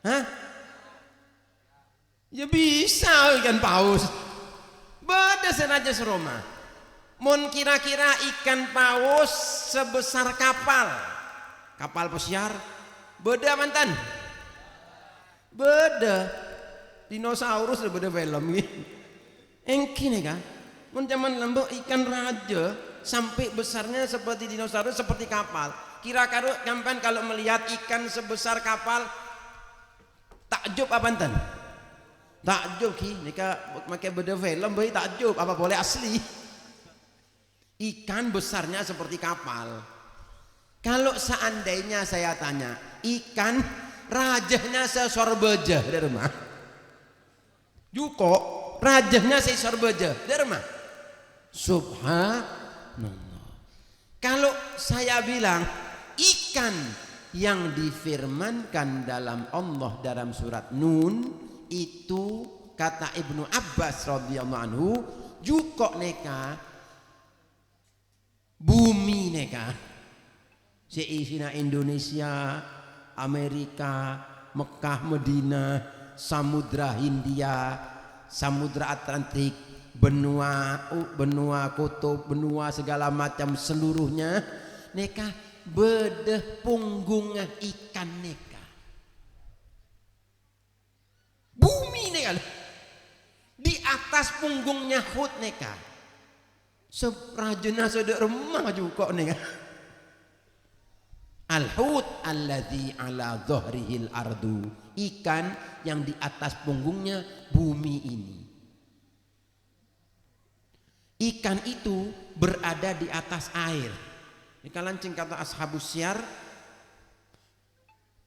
Hah? Ya bisa ikan paus. Beda senaja serumah. Mon kira-kira ikan paus sebesar kapal pesiar. Beda mantan? Beda. Dinosaurus beda film ni. Engki nih kan? Mun zaman lembok ikan raja sampai besarnya seperti dinosaurus, seperti kapal. Kira-kira kampan kalau melihat ikan sebesar kapal, takjub apa enten? Takjub ki, nika pakai beda film bayi takjub apa boleh asli? Ikan besarnya seperti kapal. Kalau seandainya saya tanya, ikan rajahnya sesorbeja dari rumah. Juko rajahnya sesorbeja dari rumah. Subhanallah. Kalau saya bilang ikan yang difirmankan dalam Allah dalam surat Nun itu, kata Ibnu Abbas radhiyallahu anhu, jukok neka bumi neka seisina Indonesia, Amerika, Mekah, Medina, Samudra Hindia, Samudra Atlantik, benua kutub, benua segala macam seluruhnya neka bedeh punggungnya ikan neka. Bumi nih kalau di atas punggungnya Hud nih kak. Seprajena sedek remah juga nih kak. Al-hut alladzi ala dhahrihil ardu, ikan yang di atas punggungnya bumi ini. Ikan itu berada di atas air. Ini kalancing kata ashabus syar,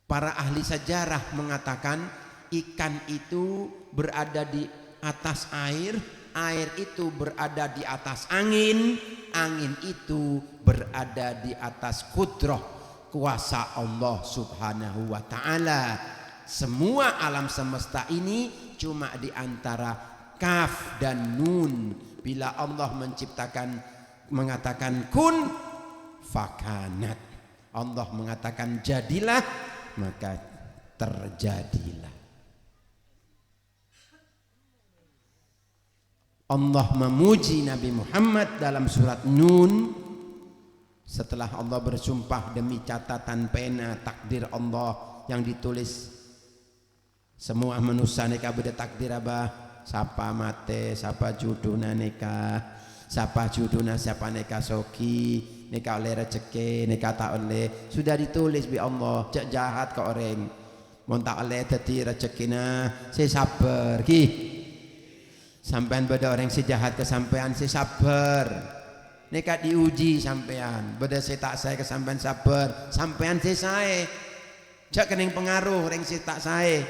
para ahli sejarah mengatakan ikan itu berada di atas air, air itu berada di atas angin, angin itu berada di atas kudrah kuasa Allah subhanahu wa ta'ala. Semua alam semesta ini cuma di antara kaf dan nun. Bila Allah menciptakan, mengatakan kun fakanat, Allah mengatakan jadilah, maka terjadilah. Allah memuji Nabi Muhammad dalam surat Nun. Setelah Allah bersumpah demi catatan pena takdir Allah yang ditulis semua manusia nikah beda takdir apa, siapa mate, siapa juduna nikah, siapa juduna, siapa nikah soki, nikah oleh rezeki, nikah tak oleh, sudah ditulis bi Allah. Cek jahat ke orang mau tak oleh tadi rezekina, saya sabar ki sampean beda orang si jahat kesampean, saya sabar. Nekat diuji sampean, beda saya tak saya kesampean sabar, sampean saya jak kening pengaruh ring saya tak saya.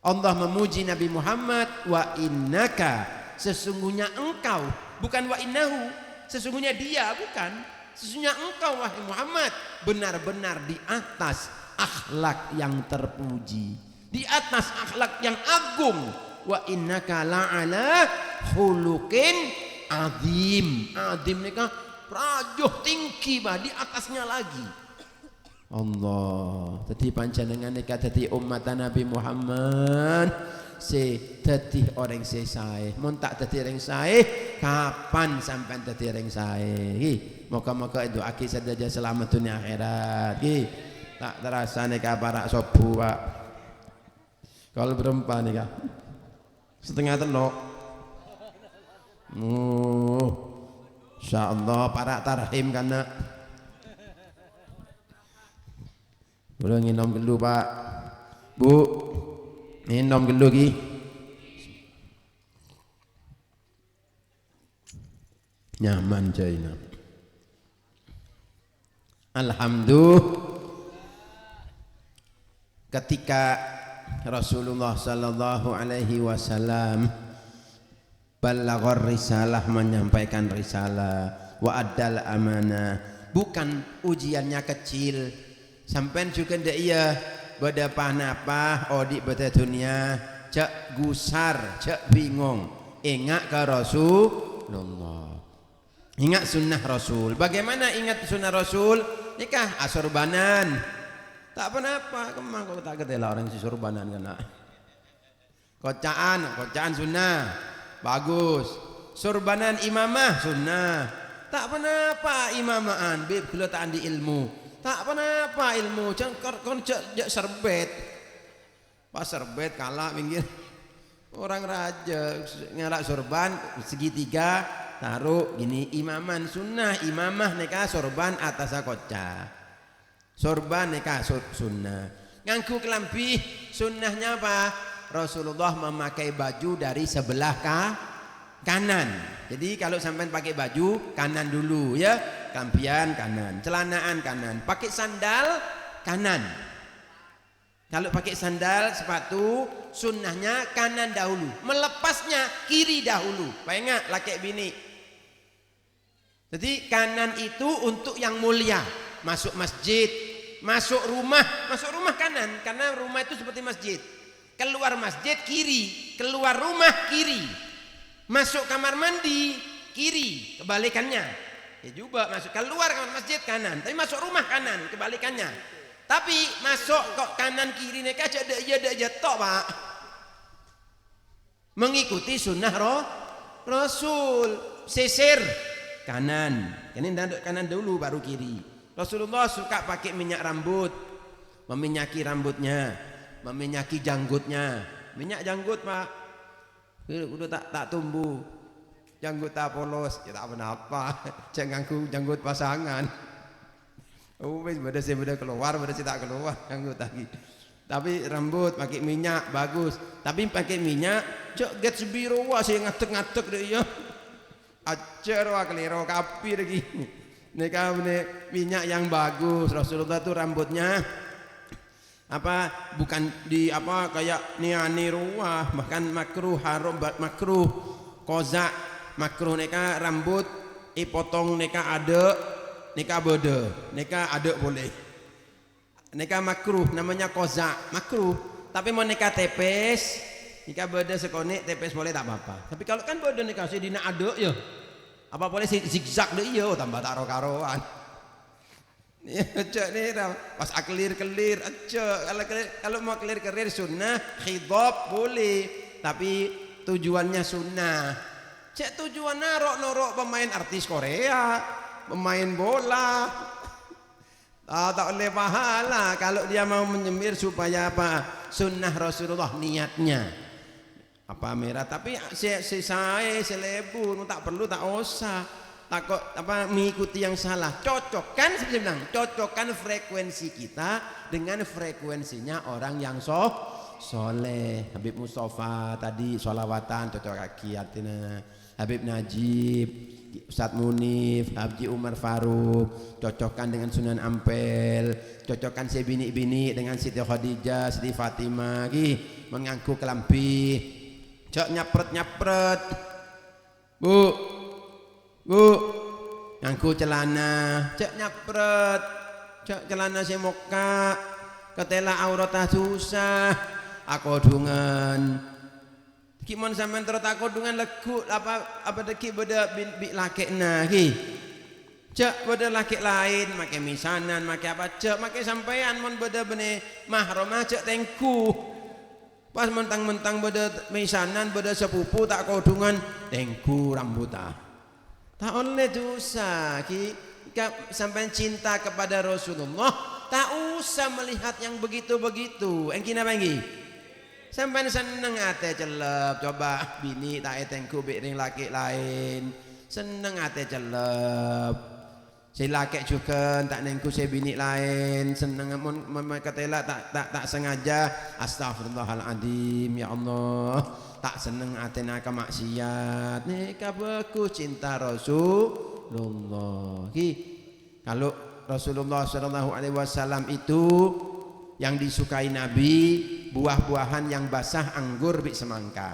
Allah memuji Nabi Muhammad, wa innaka, sesungguhnya engkau, bukan wa innahu, sesungguhnya dia, bukan, sesungguhnya engkau wahai Muhammad benar-benar di atas akhlak yang terpuji, di atas akhlak yang agung. Wa innaka la'ala khuluqin azim. Azim nikah rajuh tinggi bah, di atasnya lagi. Allah tadi panjenengan nikah tadi umat Nabi Muhammad, se tadi orang sesai mun tak tadi orang sae kapan sampai tadi orang sae. Moga-moga itu aki saja selamat dunia akhirat ki. Tak terasa nikah para sobu pak, kalau berempat nikah setengah tenok. Insyaallah para tarhim karena boleh nginom gelu pak, bu nginom gelu ki. Nyaman jaina. Alhamdulillah. Ketika Rasulullah sallallahu alaihi wasallam balaghar risalah, menyampaikan risalah, wa addal amanah, bukan ujiannya kecil, sampai juga ndak iya beda panapa odik beda dunia cak gusar cak bingung, ingat ke Rasulullah, ingat sunnah Rasul. Bagaimana ingat sunnah Rasul? Nikah asurbanan tak apa-apa, kemang kok tak ketela orang si surbanan kena kocaan sunnah bagus, surbanan imamah sunnah tak apa-apa, imamaan bib kalau tak andi ilmu tak apa-apa, ilmu jangan kon jak serbet pas serbet kalah pinggir orang raja ngarak surban segitiga taruh gini, imaman sunnah, imamah nikah sorban atas kocak, sorban nikah sunnah. Ngangku kelambi sunnahnya apa? Rasulullah memakai baju dari sebelah kanan. Jadi kalau sampai pakai baju kanan dulu ya, kampian kanan, celanaan kanan, pakai sandal kanan. Kalau pakai sandal sepatu sunnahnya kanan dahulu, melepasnya kiri dahulu. Ingat laki bini. Jadi kanan itu untuk yang mulia, masuk masjid, masuk rumah kanan, karena rumah itu seperti masjid. Keluar masjid kiri, keluar rumah kiri, masuk kamar mandi kiri, kebalikannya. Ya juga masuk keluar kamar masjid kanan, tapi masuk rumah kanan, kebalikannya. Tapi masuk kok kanan kiri neka aja tok pak, mengikuti sunnah Rasul. Sisir kanan, ini kanan dulu baru kiri. Rasulullah suka pakai minyak rambut, meminyaki rambutnya, meminyaki janggutnya, minyak janggut Pak. Udah tak tumbuh. Janggut tak polos, ya tak apa-apa. Jangan ku janggut pasangan. Oh wis beda keluar, beda tak keluar janggut lagi. Tapi rambut pakai minyak bagus. Tapi pakai minyak cok get biru wah sih ngatek-ngatek deh ya. Ajar wah keliro kapi lagi. Neka minyak yang bagus. Rasulullah tuh rambutnya apa bukan di apa kayak niani ruah, bahkan makruh haram makruh kozak makruh neka rambut ipotong neka ada neka bode neka ada boleh. Neka makruh namanya kozak makruh, tapi mau neka tepes neka beda sekonek tepes boleh tak apa-apa. Tapi kalau kan beda neka sih dina ada ya apa boleh zigzag deh ya tambah tak karoan ya cek nih pas kelir cek kalau mau kelir sunnah khidab boleh tapi tujuannya sunnah. Cek tujuannya norok pemain artis Korea pemain bola. Tak oleh pahala kalau dia mau menyemir supaya apa sunnah Rasulullah niatnya apa merah tapi saya selebu tak perlu tak usah takut apa mengikuti yang salah. Cocokkan seperti bilang cocokkan frekuensi kita dengan frekuensinya orang yang soleh. Habib Mustafa tadi sholawatan cocok kaki artinya Habib Najib Ustadz Munif, Haji Umar Faruk, cocokkan dengan Sunan Ampel, cocokkan si bini-bini dengan Siti Khadijah, Siti Fatimah, mengangku kelampi, cok nyapret, bu, ngangku celana, cok nyapret, cok celana si moka, ketela auratah susah, aku dungan. Kimon sampean terus takut dengan legu apa deki beda bi lakekna ki. Cek beda lakek lain make misanan make apa cek make sampean mon beda bene mahramah cek tengku. Pas mentang-mentang beda misanan beda sepupu tak kodungan tengku rambuta. Tak oleh dosa ki sampean cinta kepada Rasulullah tak usah melihat yang begitu-begitu. Engki napa engki? Sampai seneng ate celep coba bini tak etengku biring laki lain seneng ate celep si laki juga tak nengku si bini lain seneng ketela tak sengaja astagfirullahaladzim ya Allah tak seneng ate naka maksiat nika beku cinta Rasulullah kalau Rasulullah SAW itu yang disukai Nabi buah-buahan yang basah anggur bik semangka.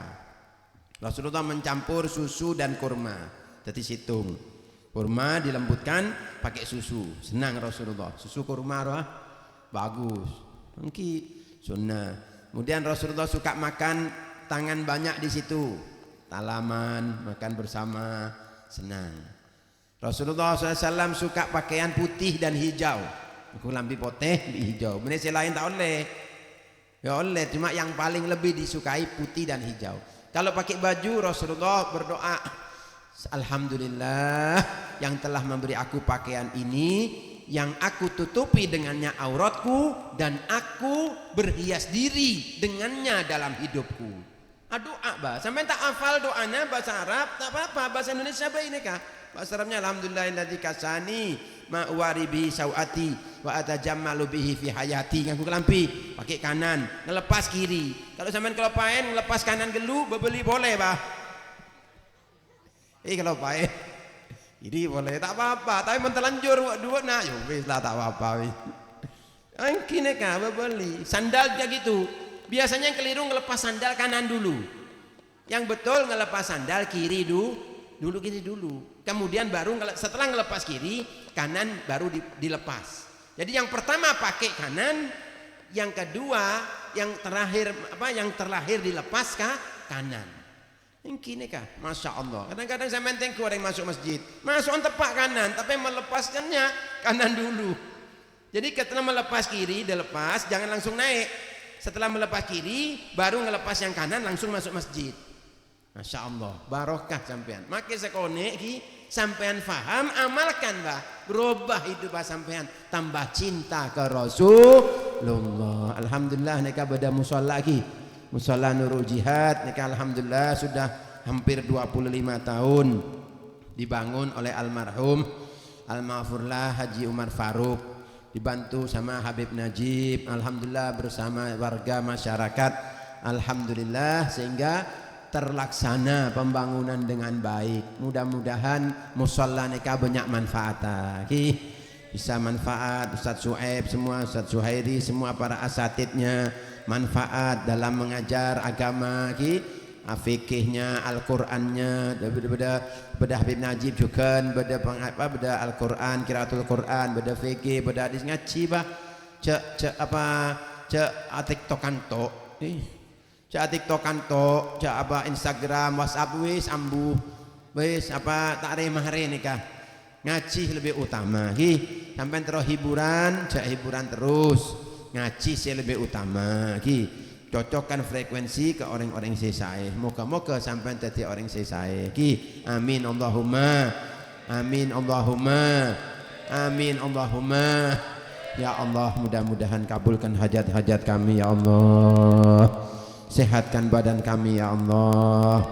Rasulullah mencampur susu dan kurma. Jadi situng. Kurma dilembutkan pakai susu. Senang Rasulullah. Susu kurma bagus. Mungkin sunnah. Kemudian Rasulullah suka makan tangan banyak di situ. Talaman makan bersama senang. Rasulullah SAW suka pakaian putih dan hijau. Aku lambi poteh hijau. Bener lain tak oleh. Ya oleh cuma yang paling lebih disukai putih dan hijau. Kalau pakai baju Rasulullah berdoa, alhamdulillah yang telah memberi aku pakaian ini yang aku tutupi dengannya auratku dan aku berhias diri dengannya dalam hidupku. Doa bah, sampai tak hafal doanya bahasa Arab tak apa-apa, bahasa Indonesia bah ini kah? Bahasa Arabnya alhamdulillahilladzi kasani ma waribi sauati wa atajammalu bihi fi hayati. Nganggo kelampi pakai kanan ngelepas kiri. Kalau sampean kelopain ngelepas kanan gelu bebeli boleh bah. Kelopain ini boleh tak apa-apa tapi mentelanjur dua nah yo wis lah tak apa-apa wis. Angkine ka bebeli sandal juga gitu. Biasanya yang keliru ngelepas sandal kanan dulu. Yang betul ngelepas sandal kiri dulu kiri dulu. Kemudian baru setelah ngelepas kiri kanan baru dilepas. Jadi yang pertama pakai kanan, yang kedua yang terlahir dilepas kanan. Ini kah? Masya Allah. Kadang-kadang saya mentengku orang masuk masjid, masuk tepak kanan, tapi melepaskannya kanan dulu. Jadi setelah melepas kiri dilepas, jangan langsung naik. Setelah melepas kiri baru ngelepas yang kanan langsung masuk masjid. Masya Allah, barokah sampean. Maka sekone ki sampean faham, amalkan bah, berubah hidup sampean, tambah cinta ke Rasulullah. Alhamdulillah neka beda musalla ki. Mushola Nurul Jihad ini alhamdulillah sudah hampir 25 tahun dibangun oleh almarhum almarhumlah Haji Umar Faruk, dibantu sama Habib Najib, alhamdulillah bersama warga masyarakat, alhamdulillah sehingga terlaksana pembangunan dengan baik. Mudah-mudahan mushola nikah banyak manfaat. Bisa manfaat Ustadz Suhaib semua, Ustadz Suhairi semua para asatidnya, manfaat dalam mengajar agama fikihnya, Al-Qur'annya, beda Habib Najib juga beda Al-Qur'an, qiraatul Qur'an, beda fikih, beda hadis ngaji bah cek TikTokan tok cek apa Instagram, WhatsApp wis ambu wis apa tak remah-re nikah ngaji lebih utama sampai terus hiburan cek hiburan terus ngaji sih lebih utama cocokkan frekuensi ke orang-orang sesai. Moga-moga sampai jadi orang sesai. Amin Allahumma. Amin Allahumma. Amin Allahumma. Ya Allah, mudah-mudahan kabulkan hajat-hajat kami ya Allah. Sehatkan badan kami ya Allah.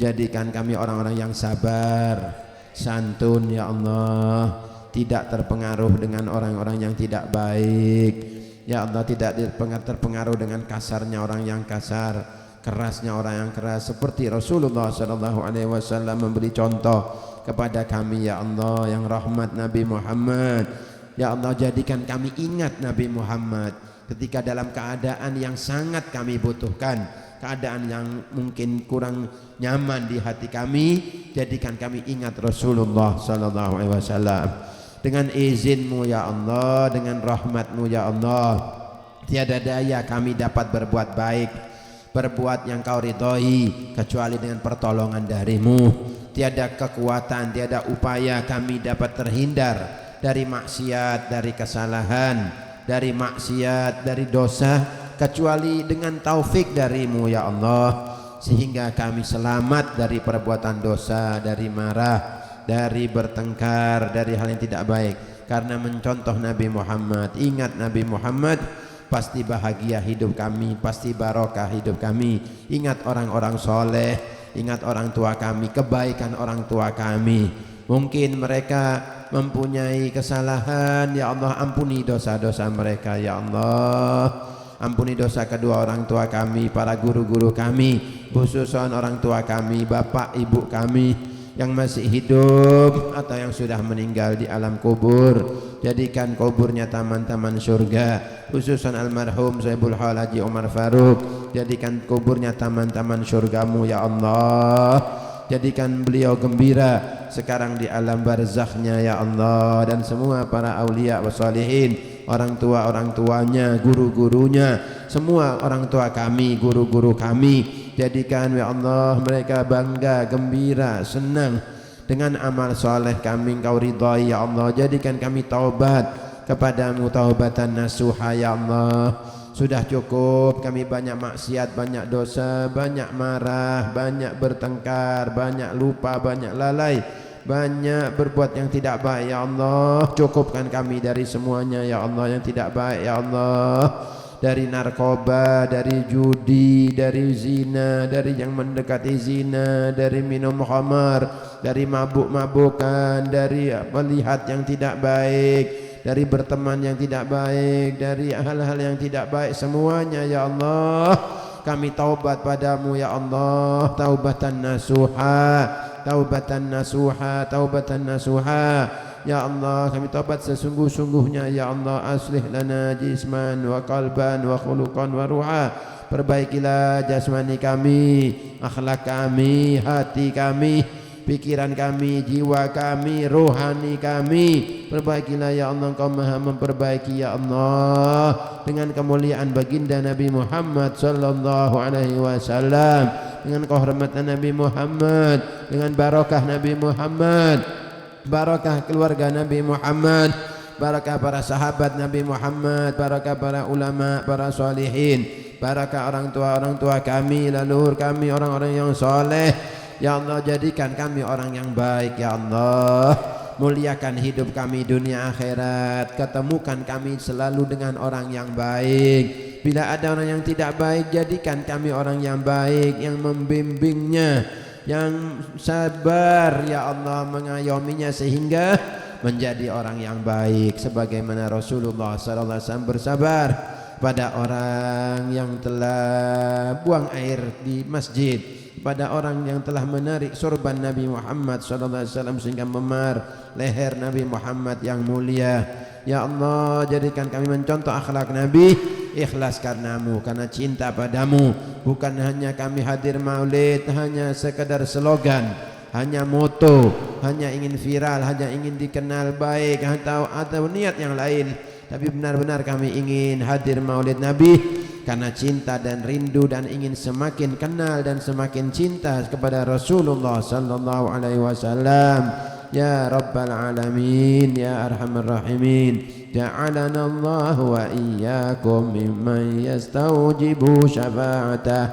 Jadikan kami orang-orang yang sabar, santun ya Allah. Tidak terpengaruh dengan orang-orang yang tidak baik. Ya Allah, tidak terpengaruh dengan kasarnya orang yang kasar, kerasnya orang yang keras, seperti Rasulullah SAW memberi contoh kepada kami ya Allah, yang rahmat Nabi Muhammad. Ya Allah, jadikan kami ingat Nabi Muhammad ketika dalam keadaan yang sangat kami butuhkan, keadaan yang mungkin kurang nyaman di hati kami, jadikan kami ingat Rasulullah SAW. Dengan izinmu ya Allah, dengan rahmatmu ya Allah, tiada daya kami dapat berbuat baik, berbuat yang kau ridhoi kecuali dengan pertolongan darimu. Tiada kekuatan, tiada upaya kami dapat terhindar dari maksiat, dari kesalahan, dari maksiat, dari dosa, kecuali dengan taufik darimu ya Allah, sehingga kami selamat dari perbuatan dosa, dari marah, dari bertengkar, dari hal yang tidak baik. Karena mencontoh Nabi Muhammad, ingat Nabi Muhammad, pasti bahagia hidup kami, pasti barokah hidup kami. Ingat orang-orang soleh, ingat orang tua kami, kebaikan orang tua kami. Mungkin mereka mempunyai kesalahan, ya Allah ampuni dosa-dosa mereka ya Allah. Ampuni dosa kedua orang tua kami, para guru-guru kami, khususan orang tua kami, bapak ibu kami yang masih hidup atau yang sudah meninggal di alam kubur. Jadikan kuburnya taman-taman surga, khususan almarhum Sayyidul Haji Umar Faruk, jadikan kuburnya taman-taman surgamu ya Allah. Jadikan beliau gembira sekarang di alam barzakhnya ya Allah, dan semua para aulia wa salihin, orang tuanya, guru-gurunya, semua orang tua kami, guru-guru kami, jadikan ya Allah mereka bangga, gembira, senang dengan amal soleh kami, Engkau ridhai ya Allah. Jadikan kami taubat kepadamu, taubatan nasuha ya Allah. Sudah cukup kami banyak maksiat, banyak dosa, banyak marah, banyak bertengkar, banyak lupa, banyak lalai, banyak berbuat yang tidak baik ya Allah. Cukupkan kami dari semuanya ya Allah yang tidak baik ya Allah, dari narkoba, dari judi, dari zina, dari yang mendekati zina, dari minum khamar, dari mabuk-mabukan, dari melihat yang tidak baik, dari berteman yang tidak baik, dari hal-hal yang tidak baik semuanya ya Allah. Kami taubat padamu ya Allah, taubatan nasuha, taubatan nasuha, taubatan nasuha ya Allah. Kami taubat sesungguh-sungguhnya ya Allah. Aslih lana jisman wa qalban wa khuluqan wa ruha. Perbaikilah jasmani kami, akhlak kami, hati kami, pikiran kami, jiwa kami, rohani kami. Perbaikilah ya Allah, Engkau maha memperbaiki ya Allah. Dengan kemuliaan baginda Nabi Muhammad sallallahu alaihi wasallam, dengan kehormatan Nabi Muhammad, dengan barokah Nabi Muhammad, barakah keluarga Nabi Muhammad, barakah para sahabat Nabi Muhammad, barakah para ulama, para salihin, barakah orang tua kami, leluhur kami, orang-orang yang soleh ya Allah. Jadikan kami orang yang baik ya Allah. Muliakan hidup kami dunia akhirat, ketemukan kami selalu dengan orang yang baik, Bila ada orang yang tidak baik, jadikan kami orang yang baik, yang membimbingnya, yang sabar ya Allah mengayominya sehingga menjadi orang yang baik, sebagaimana Rasulullah sallallahu alaihi wasallam bersabar pada orang yang telah buang air di masjid, pada orang yang telah menarik sorban Nabi Muhammad sallallahu alaihi wasallam sehingga memar leher Nabi Muhammad yang mulia. Ya Allah, jadikan kami mencontoh akhlak Nabi, ikhlas karenamu, karena cinta padamu. Bukan hanya kami hadir maulid hanya sekedar slogan, hanya moto, hanya ingin viral, hanya ingin dikenal baik, atau niat yang lain, tapi benar-benar kami ingin hadir maulid Nabi karena cinta dan rindu dan ingin semakin kenal dan semakin cinta kepada Rasulullah sallallahu alaihi wasallam. Ya Rabbal Alamin, Ya Arhamar Rahimin, ja'alana Allah wa iyyakum mimman yastawjibu syafa'atah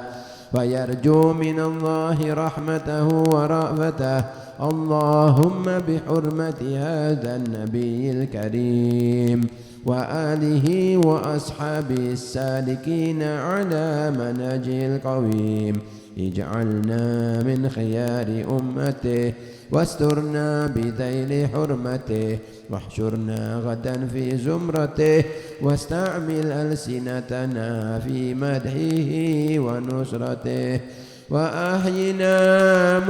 wa yarju minallahi rahmatahu wa ra'fatah. Allahumma bihurmati hadzal nabiyil karim wa alihi wa ashabihi salikina ala manajil qawim, ij'alna min khiyari ummatihi واسترنا بذيل حرمته واحشرنا غدا في زمرته واستعمل ألسنتنا في مدحه ونصرته وأحينا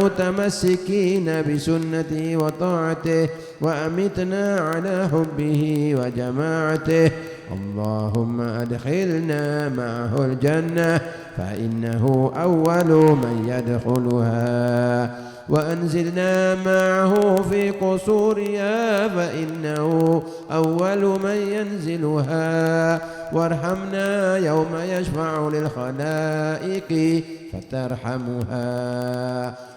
متمسكين بسنته وطاعته وأمتنا على حبه وجماعته. اللهم أدخلنا معه الجنة فإنه أول من يدخلها وأنزلنا معه في قصورها فإنه أول من ينزلها وارحمنا يوم يشفع للخلائق فترحمها.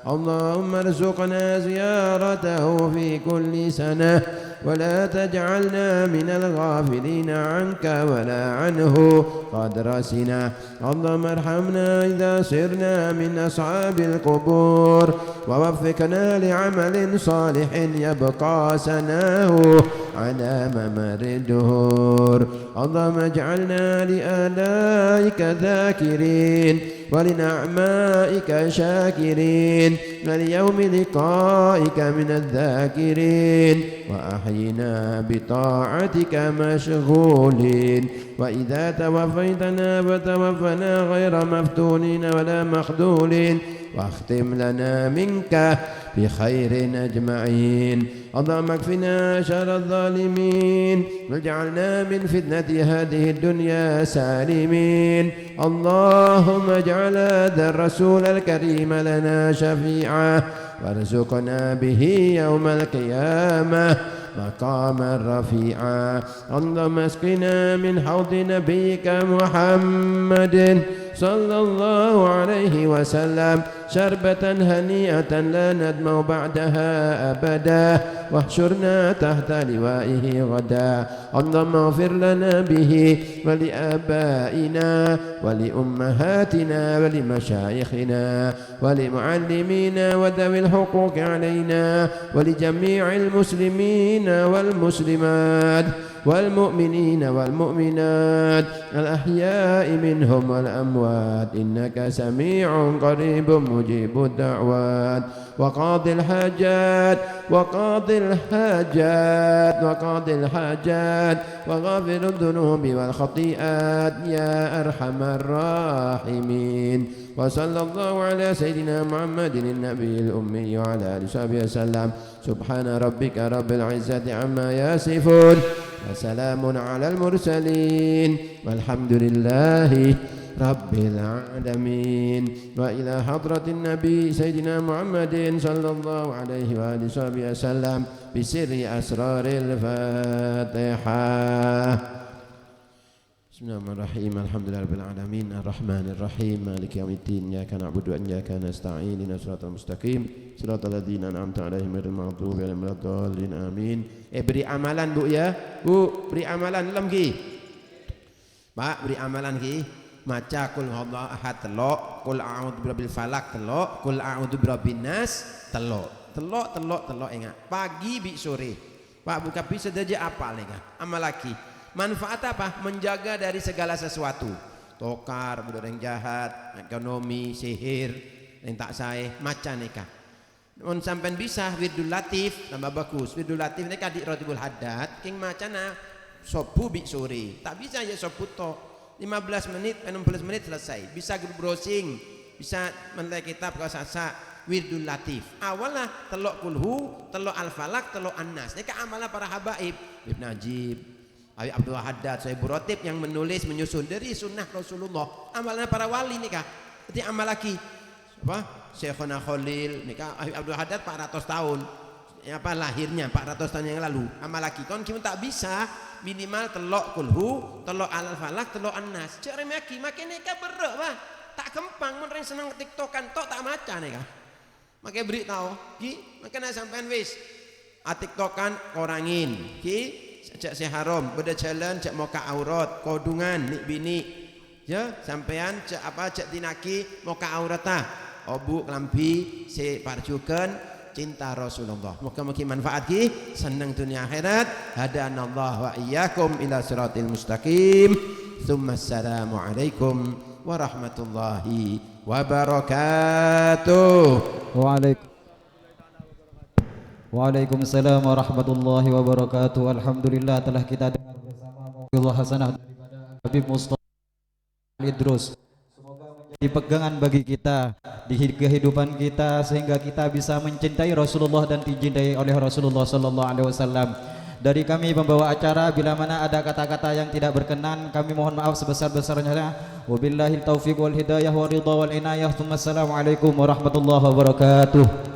اللهم ارزقنا زيارته في كل سنة ولا تجعلنا من الغافلين عنك ولا عنه قدر سنة. اللهم ارحمنا إذا صرنا من أصحاب القبور ووفقنا لعمل صالح يبقى سناه على ممر الدهور. اللهم اجعلنا لآلائك ذاكرين ولنعمائك شاكرين وليوم لقائك من الذاكرين وأحينا بطاعتك مشغولين. وإذا توفيتنا فتوفنا غير مفتونين ولا مخذولين واختم لنا منك بخير أجمعين. اللهم اكفنا شر الظالمين واجعلنا من فتنة هذه الدنيا سالمين. اللهم اجعل هذا الرسول الكريم لنا شفيعا وارزقنا به يوم القيامة مقاما رفيعا. اللهم اسقنا من حوض نبيك محمد صلى الله عليه وسلم شربة هنيئة لا ندمع بعدها أبدا واحشرنا تحت لوائه غدا. اللهم اغفر لنا به ولآبائنا ولأمهاتنا ولمشايخنا ولمعلمينا وذوي الحقوق علينا ولجميع المسلمين والمسلمات والمؤمنين والمؤمنات الأحياء منهم والأموات إنك سميع قريب مجيب الدعوات وقاضي الحاجات وقاضي الحاجات وقاضي الحاجات وغافر الذنوب والخطيئات يا أرحم الراحمين. وصلى الله على سيدنا محمد النبي الأمي وعلى آله وصحبه وسلم. سبحان ربك رب العزة عما يصفون وسلام على المرسلين والحمد لله رب العالمين. وإلى حضرة النبي سيدنا محمد صلى الله عليه وآله وسلم بسر أسرار الفاتحة. Bismillahirrahmanirrahim. Alhamdulillahirabbil alamin arrahmanir rahim maliki yaumiddin iyyaka na'budu wa iyyaka nasta'in ihdinas siratal mustaqim siratal ladzina an'amta 'alaihim ghairil maghdubi 'alaihim waladdallin amin. Beri amalan Bu ya. Bu, beri amalan lem ki. Pak, beri amalan ki. Maca qul huwallahu ahad telok, qul a'udzu birabbil falaq telok, qul a'udzu birabbin nas telok. Telok ingat. Pagi bi sore. Pak buka bisa saja apa nih? Amal lagi. Manfaat apa? Menjaga dari segala sesuatu. tokar, budak yang jahat, ekonomi, sihir, yang tak saya, macan nikah. On sampai bisa wirdul latif, tambah bagus. Wirdul latif ini kadik rotibul haddad, king macana sopu bik sore. Tak bisa ya sopu to. 15 menit, 16 menit selesai. Bisa browsing, bisa menelai kitab kau sasa. Wirdul latif awalnya telok kulhu, telok al-falak, telok an-nas. Ini kan amalan para habaib Ibn Najib, Habib Abdul Haddad, Sohibul Rotib yang menulis menyusun dari sunnah Rasulullah. Amalan para wali nikah. Jadi amal lagi apa? Syekhona Khalil nikah Habib Abdul Haddad 400 tahun. Apa lahirnya 400 tahun yang lalu. Amal lagi kon kita tak bisa minimal telok kulhu, telok al-falak, telok an-nas. Cek remaki makin nikah berok bah. Tak kempang mun seneng tiktokan tok tak maca nikah. Makanya beri tahu, ki, makanya sampean wis, tiktokan korangin, ki, cek si haram, beda jalan, cek moka aurat, kodungan, nik bini, ya, sampean cek apa, cek tinaki, moka auratah, obu kelambi, si parjukan, cinta Rasulullah. Moga-moga manfaat ki, senang dunia akhirat, hadanallah wa iyyakum ila siratil mustaqim. Assalamualaikum warahmatullahi wabarakatuh. Waalaikumsalam warahmatullahi wabarakatuh. Alhamdulillah telah kita dengar bersama Allah hasanah daripada Habib Mustafa Idrus. Semoga menjadi pegangan bagi kita di kehidupan kita sehingga kita bisa mencintai Rasulullah dan dicintai oleh Rasulullah sallallahu alaihi wasallam. Dari kami pembawa acara, bila mana ada kata-kata yang tidak berkenan, kami mohon maaf sebesar-besarnya. Wabillahil taufiq wal hidayah wa ridha wal inayah. Assalamualaikum warahmatullahi wabarakatuh.